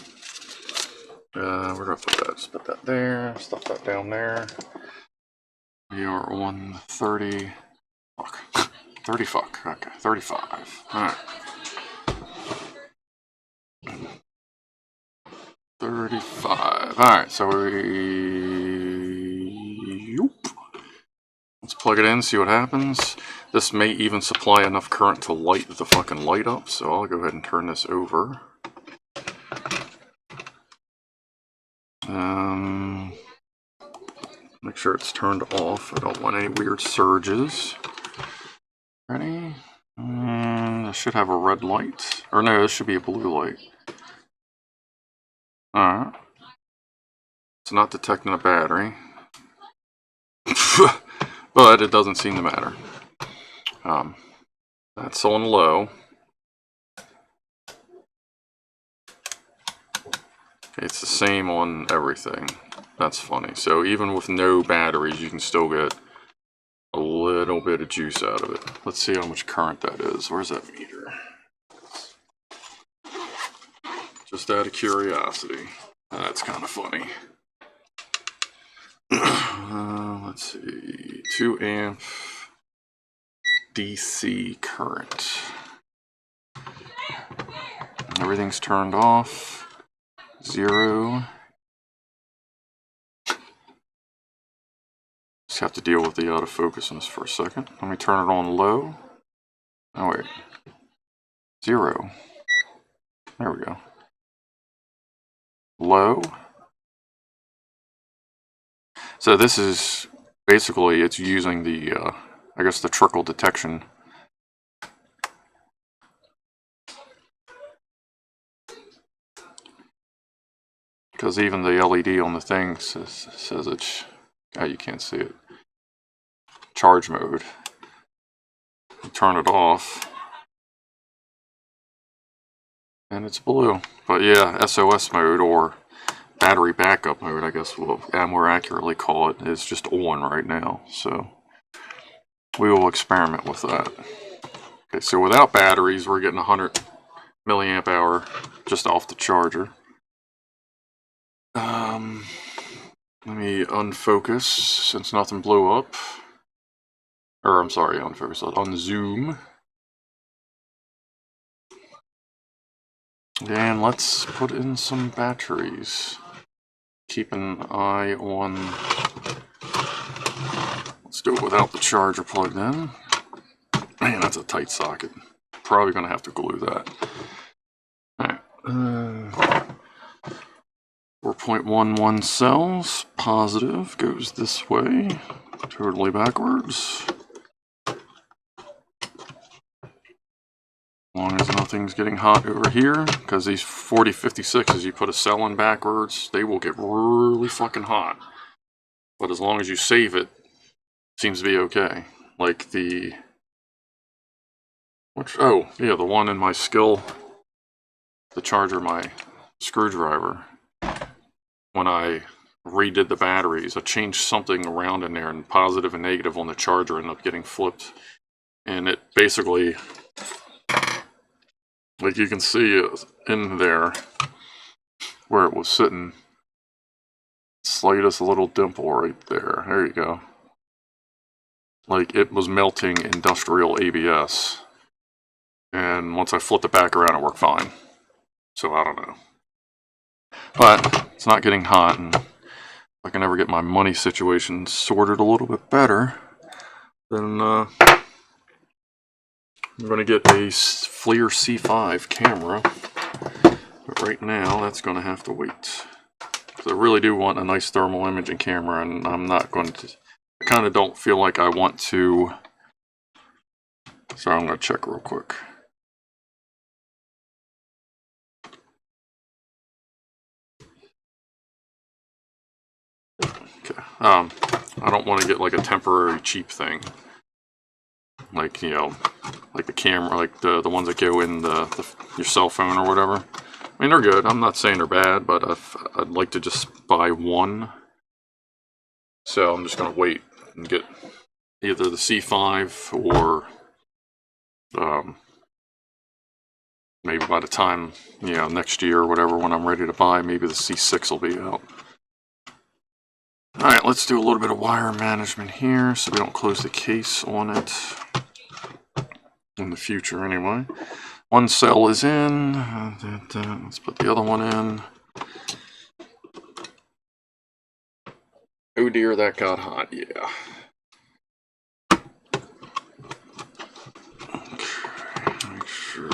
We're gonna put that, just put that there, stuff that down there. We are on 30. Fuck. 30 fuck. Okay, 35. Alright. 35. Alright, so let's plug it in, see what happens. This may even supply enough current to light the fucking light up, so I'll go ahead and turn this over. Make sure it's turned off. I don't want any weird surges. Ready? This should have a red light. Or no, this should be a blue light. Alright. It's not detecting a battery. But it doesn't seem to matter. That's on low. It's the same on everything. That's funny. So even with no batteries, you can still get a little bit of juice out of it. Let's see how much current that is. Where's that meter? Just out of curiosity. That's kind of funny. Let's see. 2 amp DC current. Everything's turned off. 0. Just have to deal with the autofocus on this for a second. Let me turn it on low. Oh wait. 0. There we go. Low. So this is basically, it's using the, I guess the trickle detection. Because even the LED on the thing says it's, you can't see it. Charge mode. You turn it off. And it's blue. But yeah, SOS mode, or battery backup mode, I guess we'll more accurately call it, is just on right now. So we will experiment with that. Okay, so without batteries, we're getting 100 milliamp hour just off the charger. Let me unfocus since nothing blew up. Or I'm sorry, unfocus, unzoom. And let's put in some batteries. Keep an eye on... Let's do it without the charger plugged in. Man, that's a tight socket. Probably going to have to glue that. Alright. 4.11 cells. Positive. Goes this way. Totally backwards. As long as nothing's getting hot over here, because these 4056s, you put a cell in backwards, they will get really fucking hot. But as long as you save it, seems to be okay. Like the... oh, yeah, the one in my skill, the charger, my screwdriver. When I redid the batteries, I changed something around in there, and positive and negative on the charger ended up getting flipped. And it basically... like you can see it in there where it was sitting. Slightest little dimple right there. There you go. Like it was melting industrial ABS. And once I flipped it back around, it worked fine. So I don't know. But it's not getting hot, and if I can ever get my money situation sorted a little bit better, then I'm going to get a FLIR C5 camera. right now, that's going to have to wait. So I really do want a nice thermal imaging camera, and I'm not going to... I kind of don't feel like I want to... So I'm going to check real quick. Okay. I don't want to get like a temporary cheap thing. Like, you know, like the camera, like the ones that go in your cell phone or whatever. I mean, they're good. I'm not saying they're bad, but I'd like to just buy one. So I'm just going to wait and get either the C5 or maybe by the time, you know, next year or whatever, when I'm ready to buy, maybe the C6 will be out. Alright, let's do a little bit of wire management here so we don't close the case on it. In the future, anyway. One cell is in. Let's put the other one in. Oh dear, that got hot, yeah. Okay, make sure.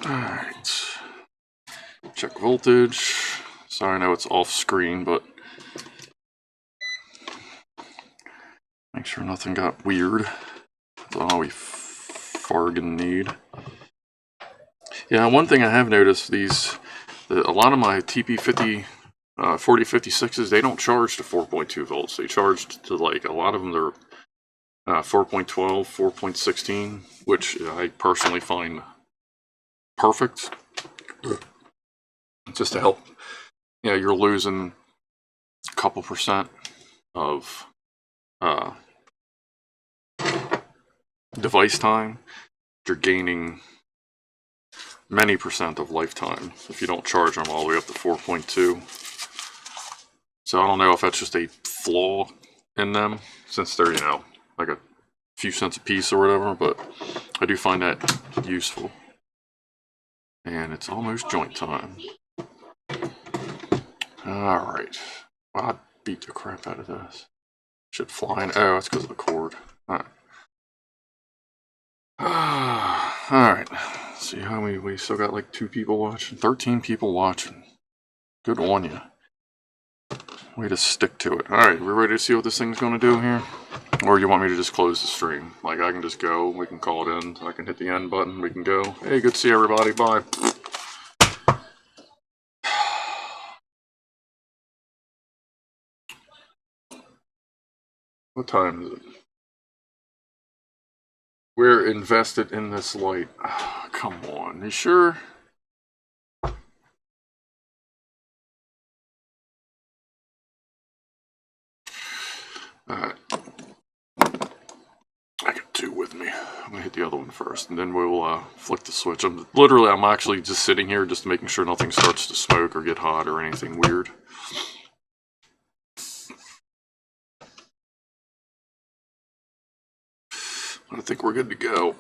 Alright. Check voltage. Sorry, I know it's off screen, but make sure nothing got weird. That's all we fargan need. Yeah, one thing I have noticed, a lot of my TP50 4056s, they don't charge to 4.2 volts. They charge to, like, a lot of them they're 4.12, 4.16, which I personally find perfect. Just to help, you know, you're losing a couple percent of device time. You're gaining many percent of lifetime if you don't charge them all the way up to 4.2. So I don't know if that's just a flaw in them, since they're, you know, like a few cents a piece or whatever, but I do find that useful. And it's almost joint time. Alright. I beat the crap out of this. Should fly in. Oh, that's because of the cord. Alright. Alright. See how we still got like 2 people watching? 13 people watching. Good on you. Way to stick to it. Alright, we ready to see what this thing's going to do here? Or you want me to just close the stream? Like, I can just go, we can call it in, I can hit the end button, we can go. Hey, good to see everybody, bye. What time is it? We're invested in this light. Oh, come on, you sure? Alright. I got 2 with me. I'm gonna hit the other one first, and then we'll flick the switch. I'm actually just sitting here just making sure nothing starts to smoke or get hot or anything weird. I think we're good to go.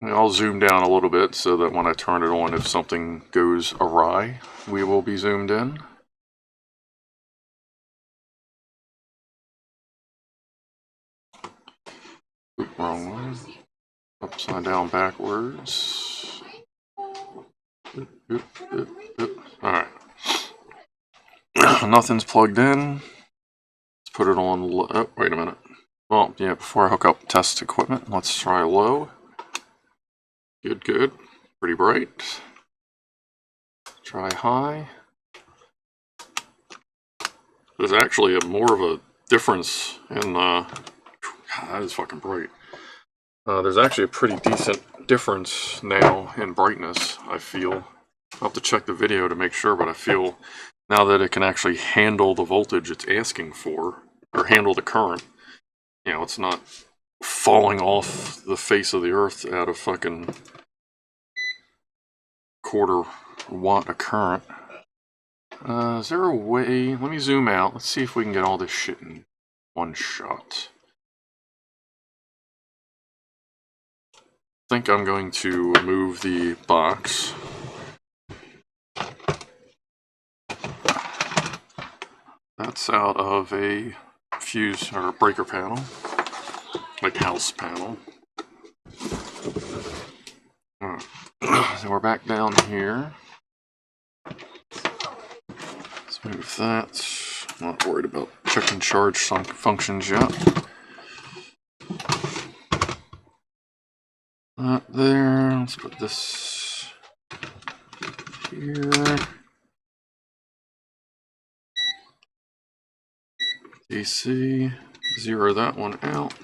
I'll zoom down a little bit so that when I turn it on, if something goes awry, we will be zoomed in. Oop, wrong one. Upside down backwards. Alright. Nothing's plugged in. Let's put it on low. Oh, wait a minute. Well, yeah, before I hook up test equipment, let's try low. Good, good. Pretty bright. Try high. There's actually more of a difference in, God, that is fucking bright. There's actually a pretty decent difference now in brightness, I feel. I'll have to check the video to make sure, but I feel now that it can actually handle the voltage it's asking for, or handle the current. You know, it's not falling off the face of the earth out of fucking quarter watt of current. Is there a way? Let me zoom out. Let's see if we can get all this shit in one shot. I think I'm going to move the box. That's out of a fuse or breaker panel, like house panel. So we're back down here. Let's move that. I'm not worried about checking charge functions yet. That there. Let's put this here. DC. Zero that one out.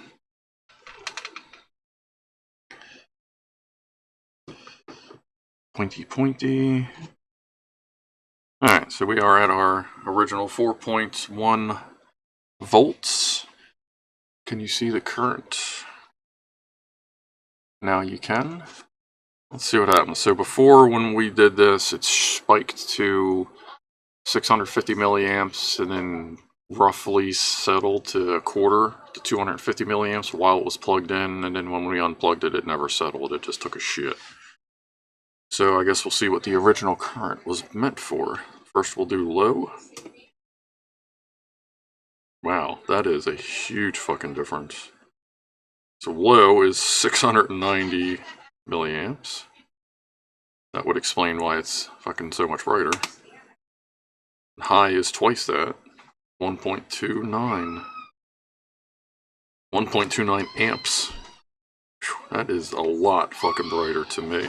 Pointy. Alright, so we are at our original 4.1 volts. Can you see the current? Now you can. Let's see what happens. So before, when we did this, it spiked to 650 milliamps and then roughly settled to a quarter to 250 milliamps while it was plugged in, and then when we unplugged it, it never settled. It just took a shit. So I guess we'll see what the original current was meant for. First we'll do low. Wow, that is a huge fucking difference. So low is 690 milliamps. That would explain why it's fucking so much brighter. High is twice that. 1.29. 1.29 amps. Whew, that is a lot fucking brighter to me.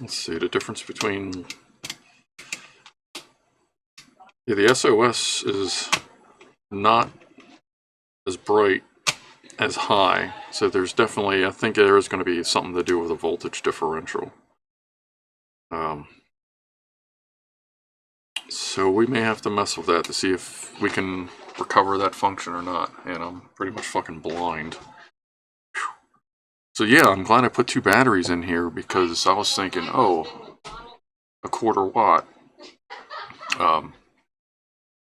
Let's see, the difference between... Yeah, the SOS is not as bright as high, so there's definitely, I think there is going to be something to do with the voltage differential. So we may have to mess with that to see if we can recover that function or not, and I'm pretty much fucking blind. So yeah, I'm glad I put two batteries in here, because I was thinking, oh, a quarter watt.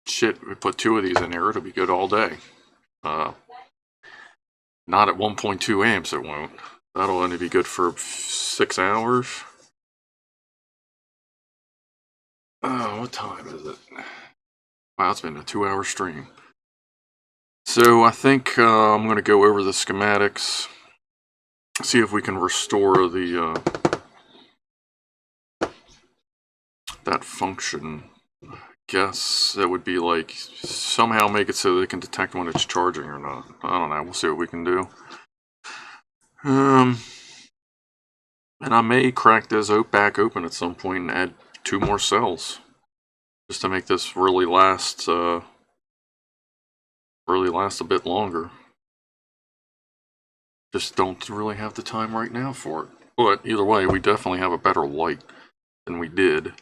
Shit, we put two of these in here, it'll be good all day. Not at 1.2 amps it won't. That'll only be good for 6 hours. Oh, what time is it? Wow, it's been a 2-hour stream. So I think I'm going to go over the schematics, see if we can restore the that function. Guess that would be like somehow make it so they can detect when it's charging or not. I don't know. We'll see what we can do. And I may crack this back open at some point and add 2 more cells, just to make this really last a bit longer. Just don't really have the time right now for it. But either way, we definitely have a better light than we did.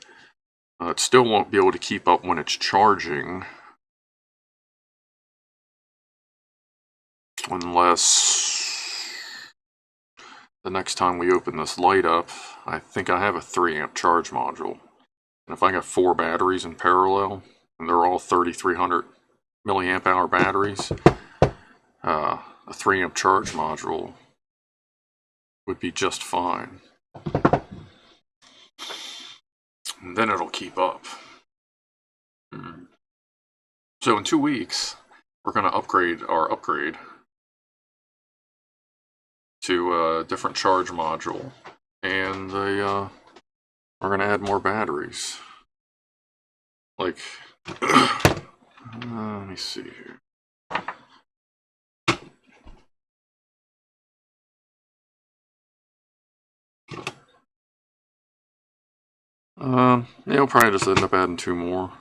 It still won't be able to keep up when it's charging, unless the next time we open this light up, I think I have a 3 amp charge module. And if I got 4 batteries in parallel, and they're all 3300 milliamp hour batteries, a 3 amp charge module would be just fine. And then it'll keep up. So in 2 weeks, we're going to upgrade to a different charge module, and we're going to add more batteries. Like, let me see here. Yeah, we'll probably just end up adding 2 more.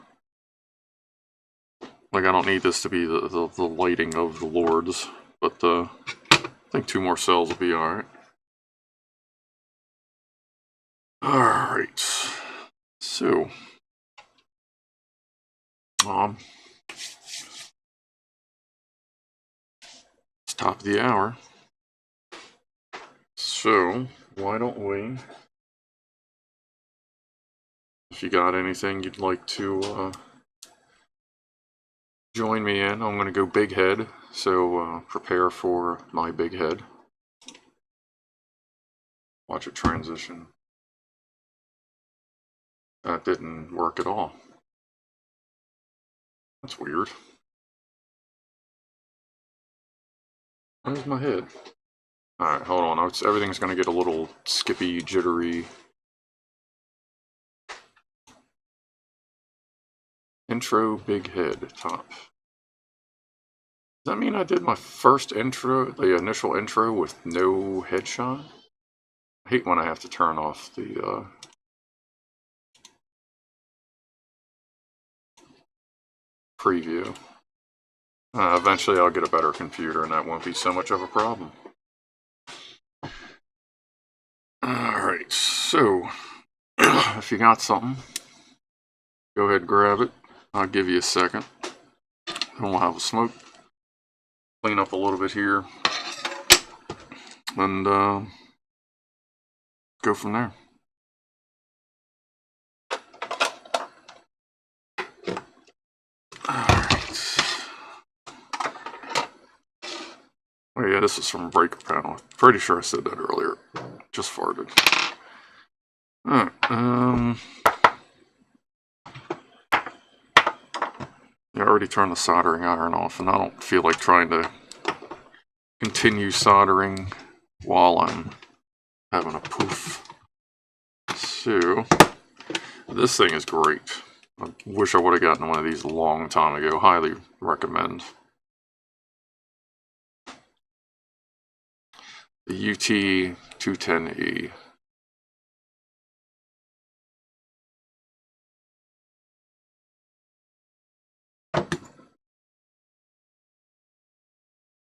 Like, I don't need this to be the lighting of the lords, but I think 2 more cells will be alright. Alright. So, it's top of the hour. So, why don't we, if you got anything you'd like to join me in, I'm going to go big head, so prepare for my big head. Watch it transition. That didn't work at all. That's weird. Where's my head? Alright, hold on. Everything's going to get a little skippy, jittery. Intro, big head, top. Does that mean I did my first intro, the initial intro, with no headshot? I hate when I have to turn off the preview. Eventually I'll get a better computer and that won't be so much of a problem. Alright, so if you got something, go ahead and grab it. I'll give you a second. Then we'll have a smoke. Clean up a little bit here. And go from there. Alright. Oh yeah, this is from breaker panel. Pretty sure I said that earlier. Just farted. Alright, I already turned the soldering iron off, and I don't feel like trying to continue soldering while I'm having a poof. So, this thing is great. I wish I would have gotten one of these a long time ago. Highly recommend. The UT210E.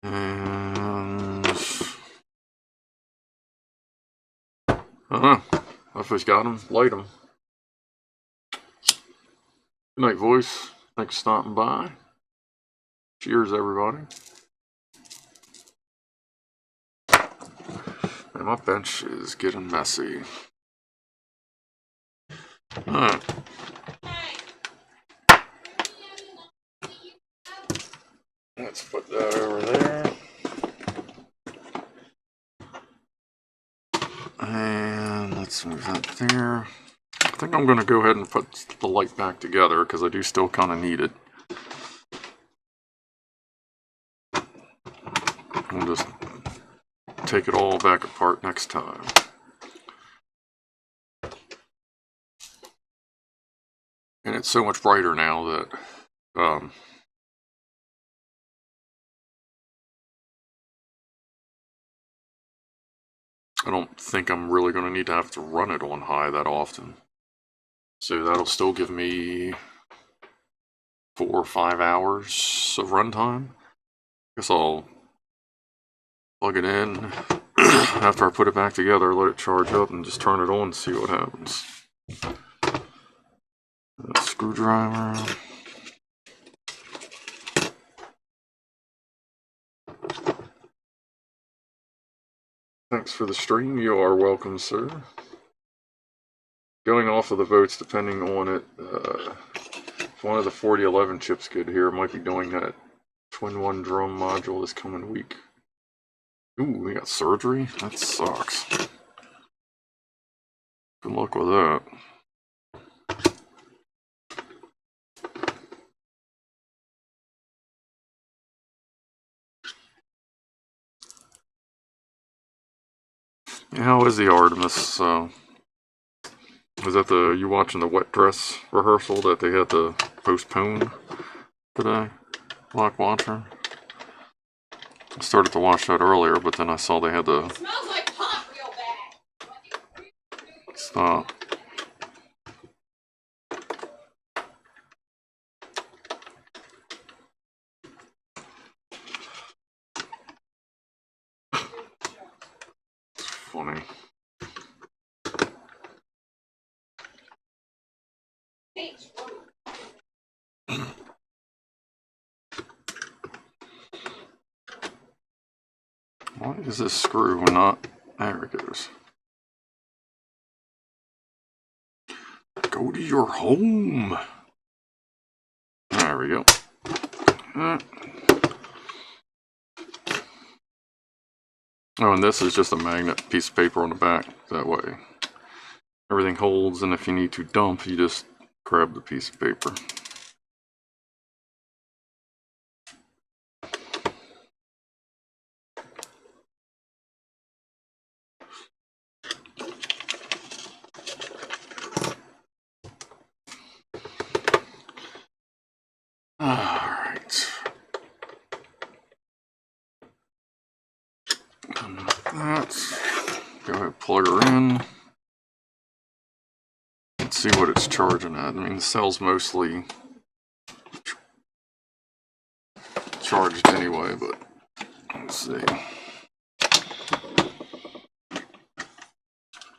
And I don't know. If he's got them, light them. Good night, voice. Thanks for stopping by. Cheers, everybody. And my bench is getting messy. Alright. Let's put that over there. And let's move that there. I think I'm going to go ahead and put the light back together because I do still kind of need it. We'll just take it all back apart next time. And it's so much brighter now that I don't think I'm really going to need to have to run it on high that often. So that'll still give me 4 or 5 hours of runtime. Guess I'll plug it in after I put it back together, let it charge up, and just turn it on and see what happens. A screwdriver. Thanks for the stream. You are welcome, sir. Going off of the votes, depending on it, if one of the 4011 chips good here, might be doing that Twin 1 drum module this coming week. Ooh, we got surgery? That sucks. Good luck with that. How is the Artemis? Was that you watching the wet dress rehearsal that they had to postpone today? Black Watcher? I started to watch that earlier, but then I saw they had to... It smells like pot real bad. Stop. It's funny. Why is this screw not? There it goes. Go to your home. There we go. Oh, and this is just a magnet piece of paper on the back. That way everything holds, and if you need to dump, you just grab the piece of paper. plug her in. Let's see what it's charging at. I mean, the cell's mostly charged anyway, but let's see.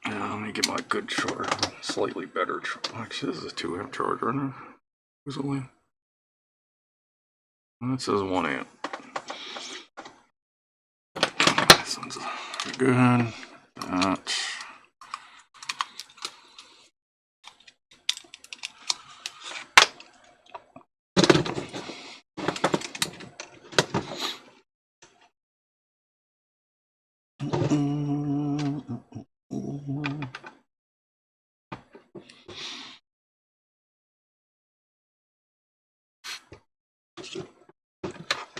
Yeah, let me get my good charge, slightly better charge. Actually, this is a 2 amp charger, isn't it? It's only, it says 1 amp. This one's good. That.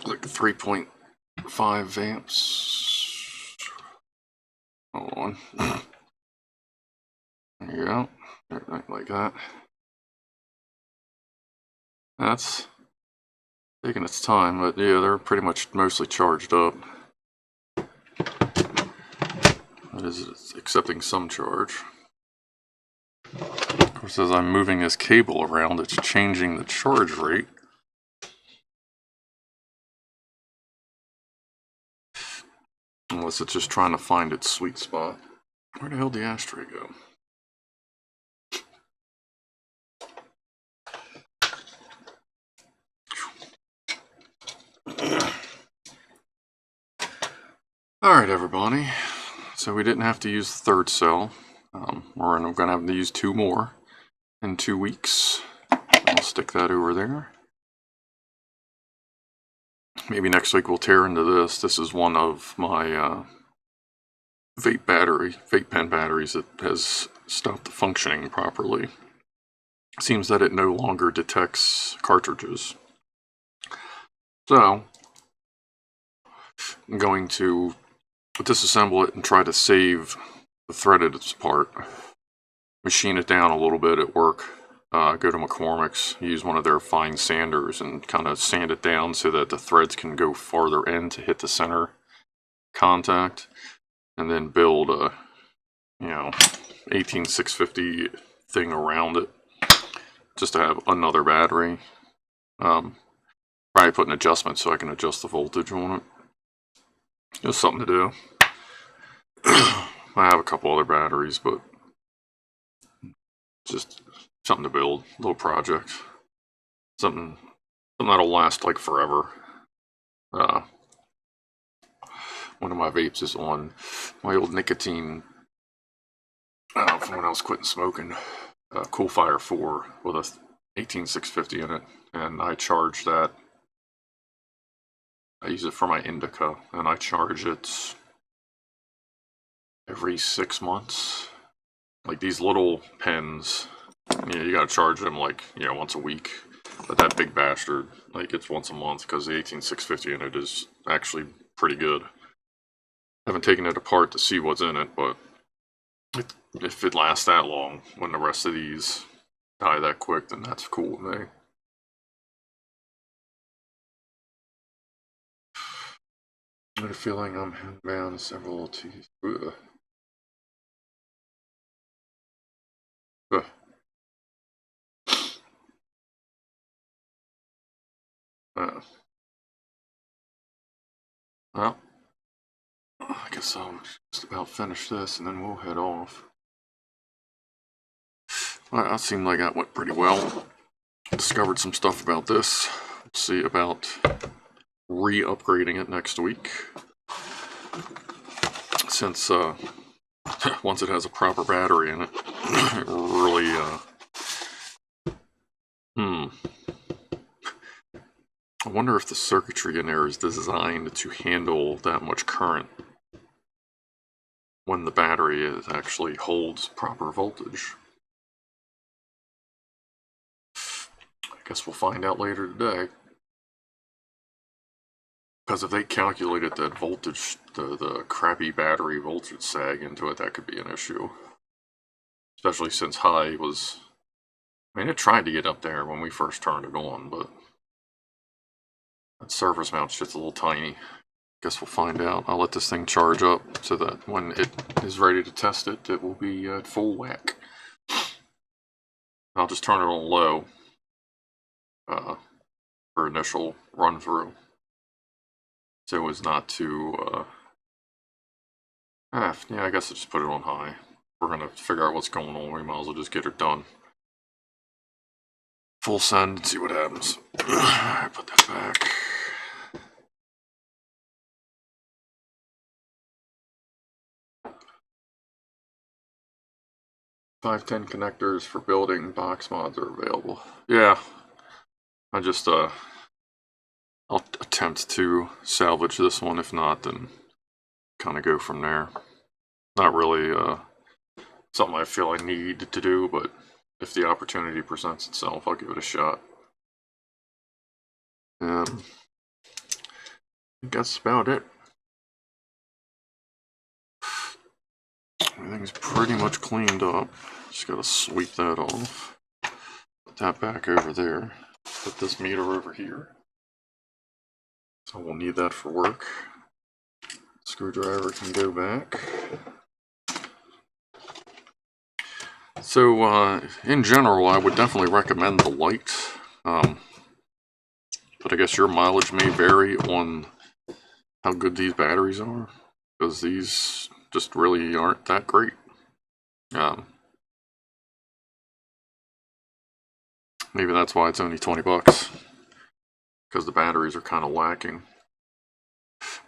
Like 3.5 amps. Hold on. There you go. Like that. That's taking its time, but yeah, they're pretty much mostly charged up. That is, it's accepting some charge. Of course, as I'm moving this cable around, it's changing the charge rate. Unless it's just trying to find its sweet spot. Where the hell did the ashtray go? Alright, everybody. So we didn't have to use the third cell. We're going to have to use 2 more in 2 weeks. I'll stick that over there. Maybe next week we'll tear into this. This is one of my vape pen batteries that has stopped functioning properly. It seems that it no longer detects cartridges. So I'm going to disassemble it and try to save the threaded part. Machine it down a little bit at work. Go to McCormick's, use one of their fine sanders and kind of sand it down so that the threads can go farther in to hit the center contact, and then build a 18650 thing around it just to have another battery. Probably put an adjustment so I can adjust the voltage on it. Just something to do. I have a couple other batteries, but just something to build, a little project, something that'll last like forever. One of my vapes is on my old nicotine from when I was quitting smoking, Coolfire 4 with a 18650 in it, and I charge that. I use it for my indica, and I charge it every 6 months. Like these little pens, you gotta charge them like once a week. But that big bastard, like it's once a month because the 18650 in it is actually pretty good. I haven't taken it apart to see what's in it, but if it lasts that long, when the rest of these die that quick, then that's cool with me. I had a feeling I'm bound several teeth. Ugh. Ugh. Well, I guess I'll just about finish this and then we'll head off. Well, that seemed like that went pretty well. Discovered some stuff about this. Let's see about re-upgrading it next week. Since once it has a proper battery in it, it really I wonder if the circuitry in there is designed to handle that much current when the battery actually holds proper voltage. I guess we'll find out later today. Because if they calculated that voltage, the crappy battery voltage sag into it, that could be an issue. Especially since high was... I mean, it tried to get up there when we first turned it on, but... that surface mount's just a little tiny. Guess we'll find out. I'll let this thing charge up so that when it is ready to test it, it will be at full whack. I'll just turn it on low for initial run through, so as not to. Yeah, I guess I'll just put it on high. We're gonna figure out what's going on. We might as well just get it done. Full send and see what happens. Put that back. $510 connectors for building box mods are available. Yeah, I just I'll attempt to salvage this one. If not, then kind of go from there. Not really something I feel I need to do, but if the opportunity presents itself, I'll give it a shot. I think that's about it. Everything's pretty much cleaned up. Just gotta sweep that off. Put that back over there. Put this meter over here. So we'll need that for work. Screwdriver can go back. So, in general, I would definitely recommend the light. But I guess your mileage may vary on how good these batteries are, because these just really aren't that great. Maybe that's why it's only 20 bucks, because the batteries are kind of lacking.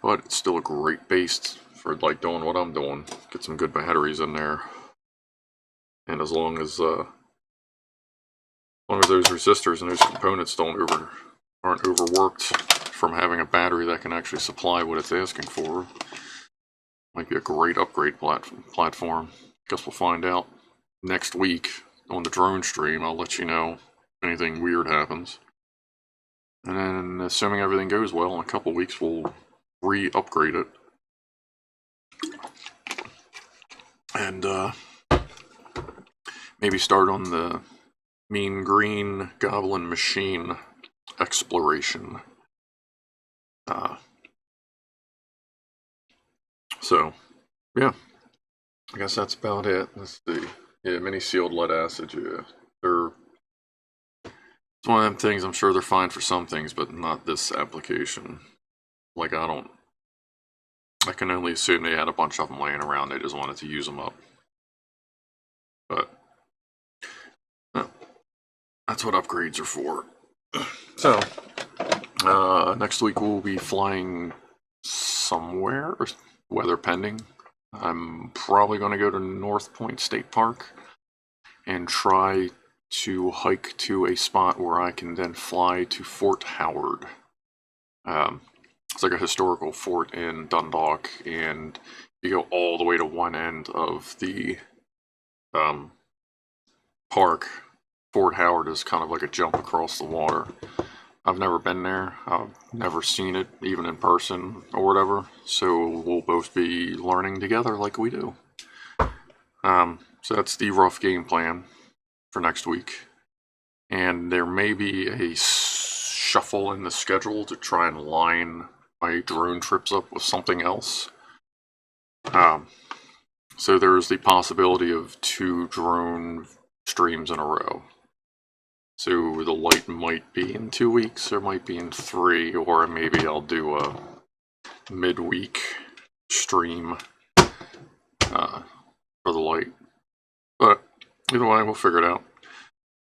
But it's still a great base for like doing what I'm doing. Get some good batteries in there, and as long as those resistors and those components aren't overworked from having a battery that can actually supply what it's asking for, might be a great upgrade platform. Guess we'll find out next week on the drone stream. I'll let you know if anything weird happens. And then, assuming everything goes well, in a couple weeks we'll re-upgrade it. And maybe start on the Mean Green Goblin Machine exploration. So, yeah, I guess that's about it. Let's see. Yeah, mini sealed lead acid. Yeah, it's one of them things. I'm sure they're fine for some things, but not this application. Like, I can only assume they had a bunch of them laying around. They just wanted to use them up. But no, that's what upgrades are for. So, next week we'll be flying somewhere, weather pending. I'm probably going to go to North Point State Park and try to hike to a spot where I can then fly to Fort Howard. It's like a historical fort in Dundalk, and you go all the way to one end of the park. Fort Howard is kind of like a jump across the water. I've never been there. I've never seen it, even in person or whatever. So we'll both be learning together like we do. So that's the rough game plan for next week. And there may be a shuffle in the schedule to try and line my drone trips up with something else. So there's the possibility of 2 drone streams in a row. So the light might be in 2 weeks, or might be in 3, or maybe I'll do a midweek stream for the light. But either way, we'll figure it out.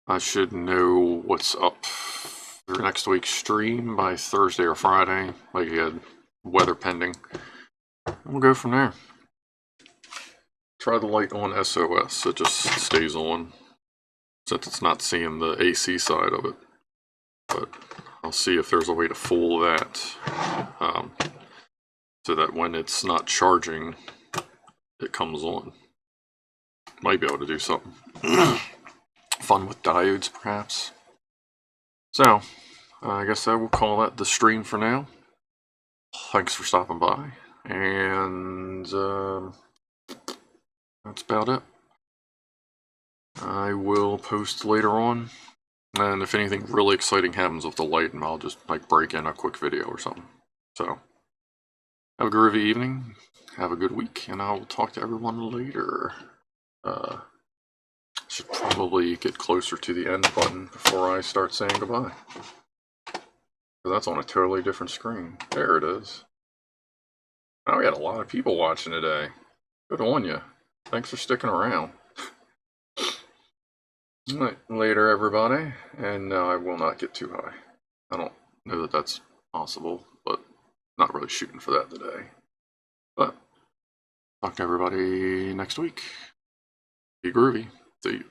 I should know what's up for next week's stream by Thursday or Friday, like again, weather pending. And we'll go from there. Try the light on SOS, so it just stays on, since it's not seeing the AC side of it. But I'll see if there's a way to fool that, so that when it's not charging, it comes on. Might be able to do something fun with diodes, perhaps. So, I guess I will call that the stream for now. Thanks for stopping by, and that's about it. I will post later on, and if anything really exciting happens with the light, I'll just like break in a quick video or something. So, Have a groovy evening. Have a good week, and I will talk to everyone later. Should probably get closer to the end button before I start saying goodbye. That's on a totally different screen. There it is. Oh, we had a lot of people watching today. Good on you. Thanks for sticking around. Later, everybody. And no, I will not get too high. I don't know that that's possible, but not really shooting for that today. But talk to everybody next week. Be groovy. See you.